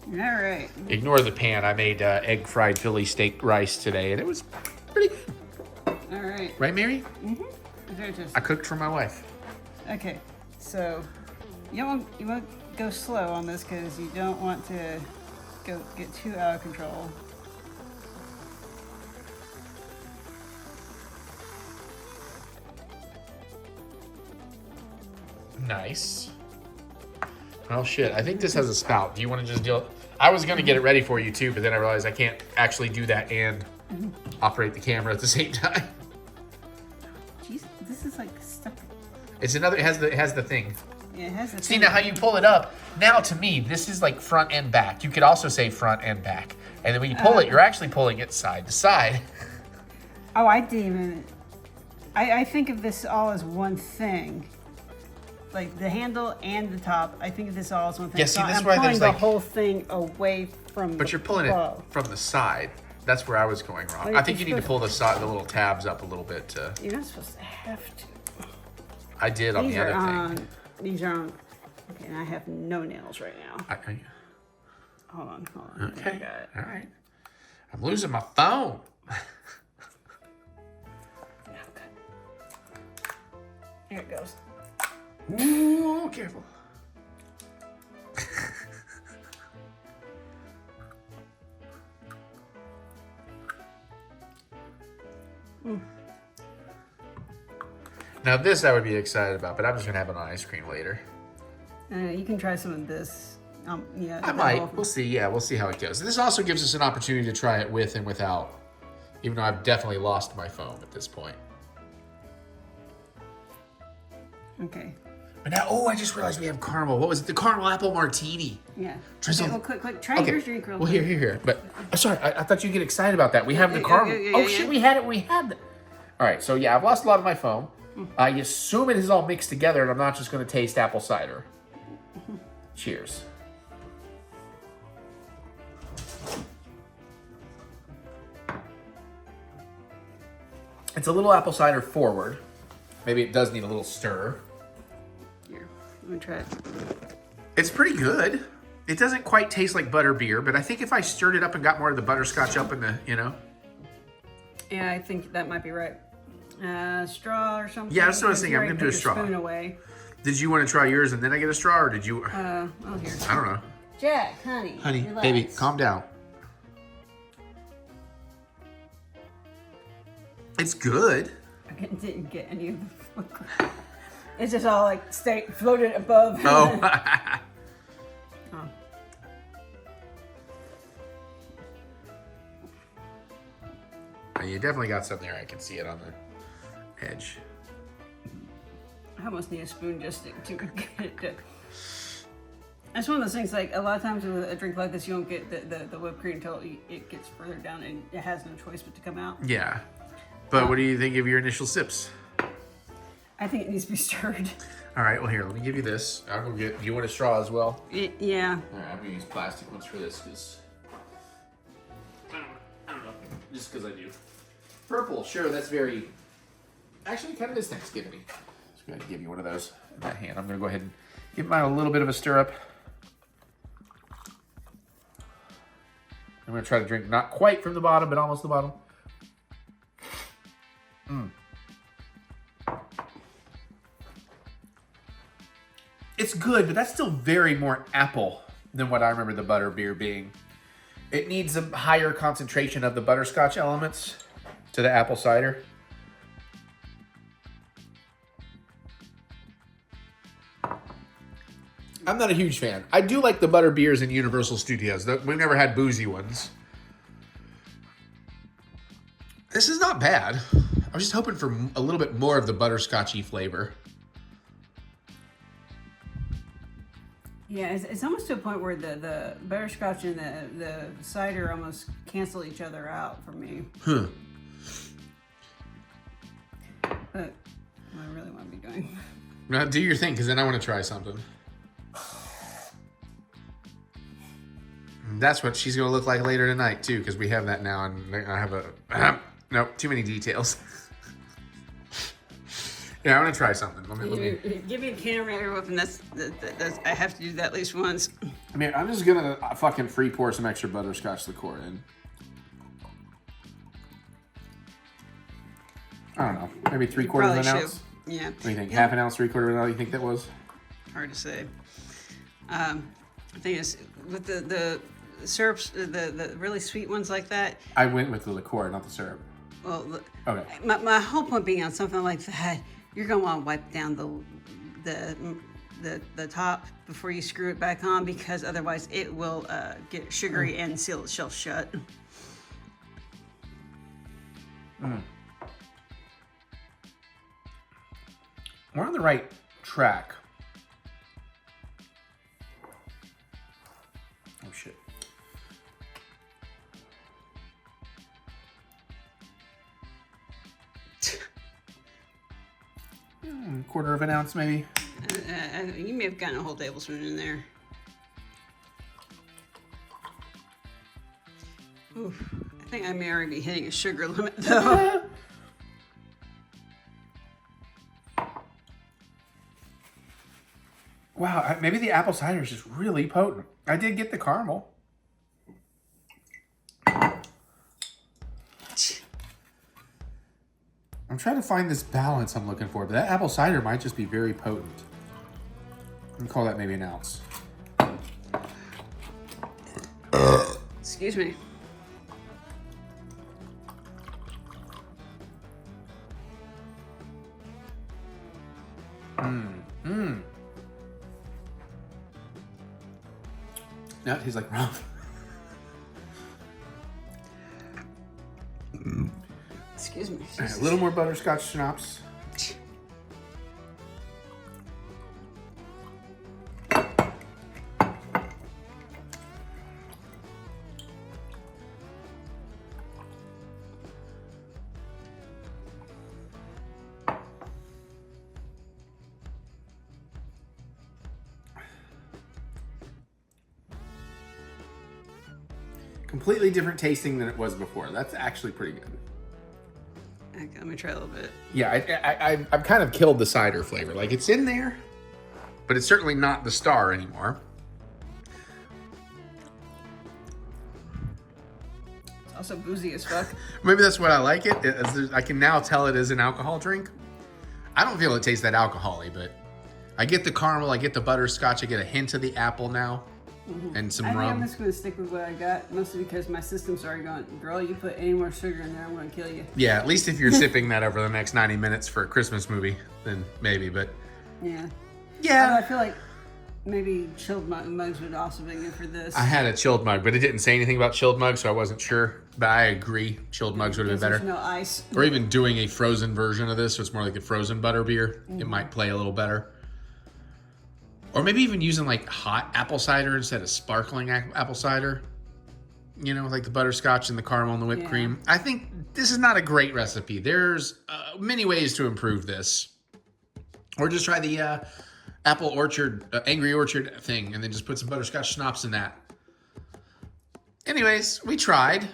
All right. Ignore the pan. I made egg fried Philly steak rice today, and it was pretty good. All right. Right, Mary? Mm-hmm. Very tasty. I cooked for my wife. Okay, so you won't go slow on this because you don't want to get too out of control. Nice. Well, shit. I think this has a spout. Do you want to just deal? I was going to get it ready for you, too, but then I realized I can't actually do that and operate the camera at the same time. Jeez, this is like stuck. It's another, it has the thing. Yeah, it has the See, thing. now how you pull it up, now to me, this is like front and back. You could also say front and back. And then when you pull it, you're actually pulling it side to side. Oh, I didn't even... I think of this all as one thing. like the handle and the top. I think this all is one thing. Yeah, see, So this is I'm why pulling there's the like... whole thing away from. But you're pulling it from the side. That's where I was going wrong. I think you need to pull the side, the little tabs up a little bit. You're not supposed to have to. I did on the other thing. These are on. Okay, and I have no nails right now. Hold on. Okay. I got it. All right. I'm losing my phone. Here it goes. Ooh, careful. Now this I would be excited about, but I'm just gonna have it on ice cream later. You can try some of this. Yeah. I might. We'll see. Yeah, we'll see how it goes. This also gives us an opportunity to try it with and without, even though I've definitely lost my foam at this point. Okay. But now, I just realized we have caramel. What was it? The caramel apple martini. Yeah. Drizzle. Okay, well, quick. Try yours drink real quick. Well, here. But sorry, I thought you'd get excited about that. We have the caramel. Shit, we had it. All right, so yeah, I've lost a lot of my foam. I assume it is all mixed together, and I'm not just going to taste apple cider. Cheers. It's a little apple cider forward. Maybe it does need a little stir. Here, let me try it. It's pretty good. It doesn't quite taste like butterbeer, but I think if I stirred it up and got more of the butterscotch up in the, Yeah, I think that might be right. Straw or something. Yeah, that's what I was thinking. I'm going to do a straw. Spoon away. Did you want to try yours and then I get a straw, or did you? Here. I don't know. Jack, honey. Relax. Baby, calm down. It's good. I didn't get any of the. It's just all like floated above. Oh. You definitely got some there. I can see it on the edge. I almost need a spoon just to get it to. That's one of those things, like a lot of times with a drink like this, you don't get the whipped cream until it gets further down and it has no choice but to come out. Yeah. But what do you think of your initial sips? I think it needs to be stirred. All right, well, here, let me give you this. I'll go get, do you want a straw as well? Yeah. All right, I'm going to use plastic ones for this because, I don't know, just because I do. Purple, sure, that's very, actually kind of is Thanksgiving-y. Just going to give you one of those in that hand. I'm going to go ahead and give mine a little bit of a stir up. I'm going to try to drink not quite from the bottom, but almost the bottom. It's good, but that's still very more apple than what I remember the butterbeer being. It needs a higher concentration of the butterscotch elements to the apple cider. I'm not a huge fan. I do like the butter beers in Universal Studios. We've never had boozy ones. This is not bad. I was just hoping for a little bit more of the butterscotchy flavor. Yeah, it's almost to a point where the butterscotch and the cider almost cancel each other out for me. Huh. But what I really want to be doing. Now do your thing, because then I want to try something. That's what she's going to look like later tonight, too, because we have that now, and I have a... no, too many details. Yeah, I want to try something. Let me... Give me a camera open. That's I have to do that at least once. I mean, I'm just going to fucking free pour some extra butterscotch liqueur in. I don't know. Maybe 3/4 of an ounce? Yeah. What do you think? Half an ounce, 3/4 of an ounce? You think that was? Hard to say. The thing is, with the syrups, the really sweet ones like that. I went with the liqueur, not the syrup. Well, okay. My whole point being on something like that, you're gonna want to wipe down the top before you screw it back on, because otherwise it will get sugary and seal itself shut. We're on the right track. Oh shit. Quarter of an ounce maybe. You may have gotten a whole tablespoon in there. Oof, I think I may already be hitting a sugar limit though. Wow, maybe the apple cider is just really potent. I did get the caramel. I'm trying to find this balance I'm looking for, but that apple cider might just be very potent. I'm gonna call that maybe an ounce. Excuse me. No, it tastes like rum. Excuse me. A little more butterscotch schnapps. Completely different tasting than it was before. That's actually pretty good. Okay, let me try a little bit. Yeah, I've kind of killed the cider flavor. Like, it's in there, but it's certainly not the star anymore. It's also boozy as fuck. Maybe that's what I like it. I can now tell it is an alcohol drink. I don't feel it tastes that alcohol-y, but I get the caramel, I get the butterscotch, I get a hint of the apple now. And some I think rum. I'm just going to stick with what I got, mostly because my system's already going, girl, you put any more sugar in there, I'm going to kill you. Yeah, at least if you're sipping that over the next 90 minutes for a Christmas movie, then maybe, but... Yeah. Yeah. I feel like maybe chilled mugs would also be good for this. I had a chilled mug, but it didn't say anything about chilled mugs, so I wasn't sure. But I agree, chilled mugs would have been better. There's no ice. Or even doing a frozen version of this, so it's more like a frozen butterbeer. It might play a little better. Or maybe even using like hot apple cider instead of sparkling apple cider. You know, like the butterscotch and the caramel and the whipped cream. I think this is not a great recipe. There's many ways to improve this. Or just try the apple orchard, Angry Orchard thing, and then just put some butterscotch schnapps in that. Anyways, we tried.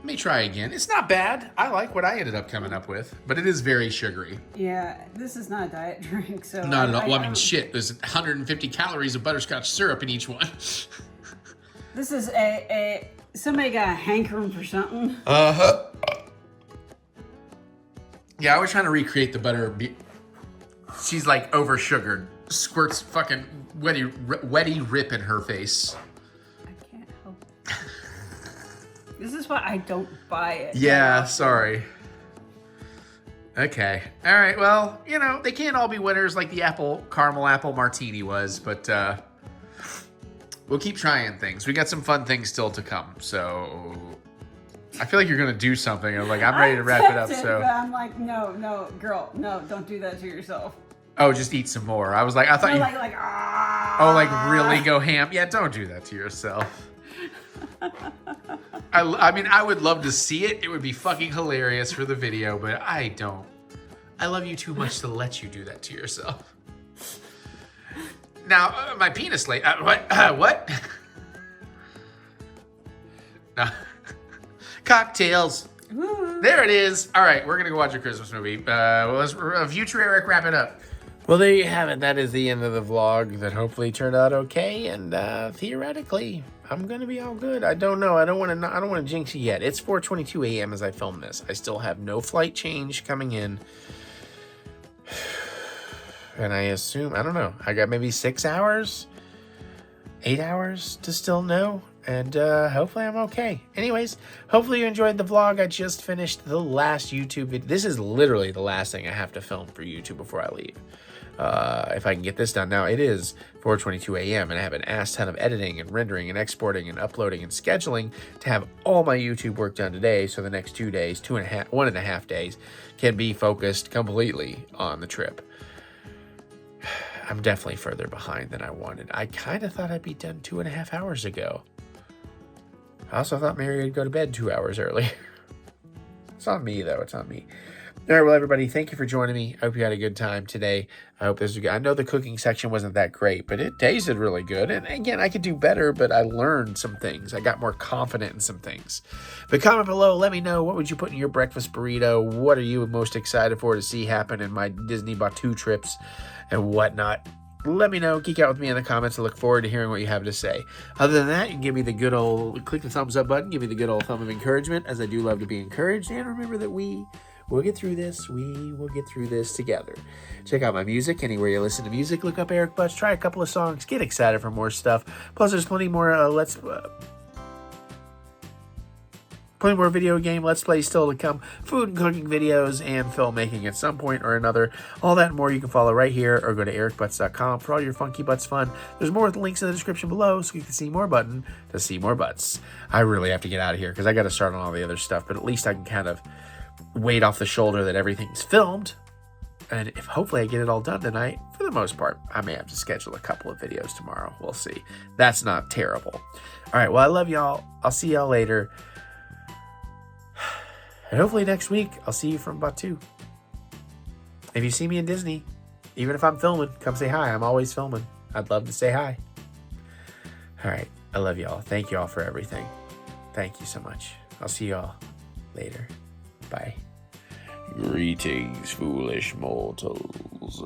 May try again. It's not bad. I like what I ended up coming up with, but it is very sugary. Yeah, this is not a diet drink, so... Not at all. Well, I mean, shit, there's 150 calories of butterscotch syrup in each one. This is a somebody got a hankering for something. Uh-huh. Yeah, I was trying to recreate the butter. She's like over sugared. Squirts fucking wetty rip in her face. This is why I don't buy it. Yeah, sorry. Okay. All right, well, you know, they can't all be winners like the caramel apple martini was, but we'll keep trying things. We got some fun things still to come, so I feel like you're going to do something. I'm ready to wrap it up, so. But I'm like, no, girl, no, don't do that to yourself. Oh, just eat some more. I thought you... like really go ham? Yeah, don't do that to yourself. I mean, I would love to see it. It would be fucking hilarious for the video, but I don't. I love you too much to let you do that to yourself. Now, my penis what? What? No. Cocktails. Woo. There it is. All right, we're going to go watch a Christmas movie. Let's future Eric wrap it up. Well, there you have it. That is the end of the vlog that hopefully turned out okay. And theoretically, I'm going to be all good. I don't know. I don't want to jinx it yet. It's 4:22 a.m. as I film this. I still have no flight change coming in. And I assume, I don't know. I got maybe 6 hours, 8 hours to still know. And hopefully I'm okay. Anyways, hopefully you enjoyed the vlog. I just finished the last YouTube video. This is literally the last thing I have to film for YouTube before I leave. If I can get this done. Now, it is 4:22 a.m. and I have an ass ton of editing and rendering and exporting and uploading and scheduling to have all my YouTube work done today. So the next 2 days, 1.5 days, can be focused completely on the trip. I'm definitely further behind than I wanted. I kind of thought I'd be done 2.5 hours ago. I also thought Mary would go to bed 2 hours early. It's on me, though. It's on me. All right, well, everybody, thank you for joining me. I hope you had a good time today. I hope this was good. I know the cooking section wasn't that great, but it tasted really good. And again, I could do better, but I learned some things. I got more confident in some things. But comment below. Let me know, what would you put in your breakfast burrito? What are you most excited for to see happen in my Disney Batu trips and whatnot? Let me know. Geek out with me in the comments. I look forward to hearing what you have to say. Other than that, you can give me the good old, click the thumbs up button. Give me the good old thumb of encouragement, as I do love to be encouraged. And remember that we'll get through this. We will get through this together. Check out my music anywhere you listen to music. Look up EricButts. Try a couple of songs. Get excited for more stuff. Plus, there's plenty more plenty more video game Let's Plays still to come. Food and cooking videos and filmmaking at some point or another. All that and more you can follow right here or go to ericbutts.com for all your funky butts fun. There's more links in the description below so you can see more button to see more butts. I really have to get out of here because I got to start on all the other stuff, but at least I can kind of weight off the shoulder that everything's filmed. And if hopefully I get it all done tonight, for the most part, I may have to schedule a couple of videos tomorrow. We'll see. That's not terrible. All right, well, I love y'all. I'll see y'all later. And hopefully next week, I'll see you from Batu. If you see me in Disney, even if I'm filming, come say hi. I'm always filming. I'd love to say hi. All right, I love y'all. Thank y'all for everything. Thank you so much. I'll see y'all later. Bye. Greetings, foolish mortals.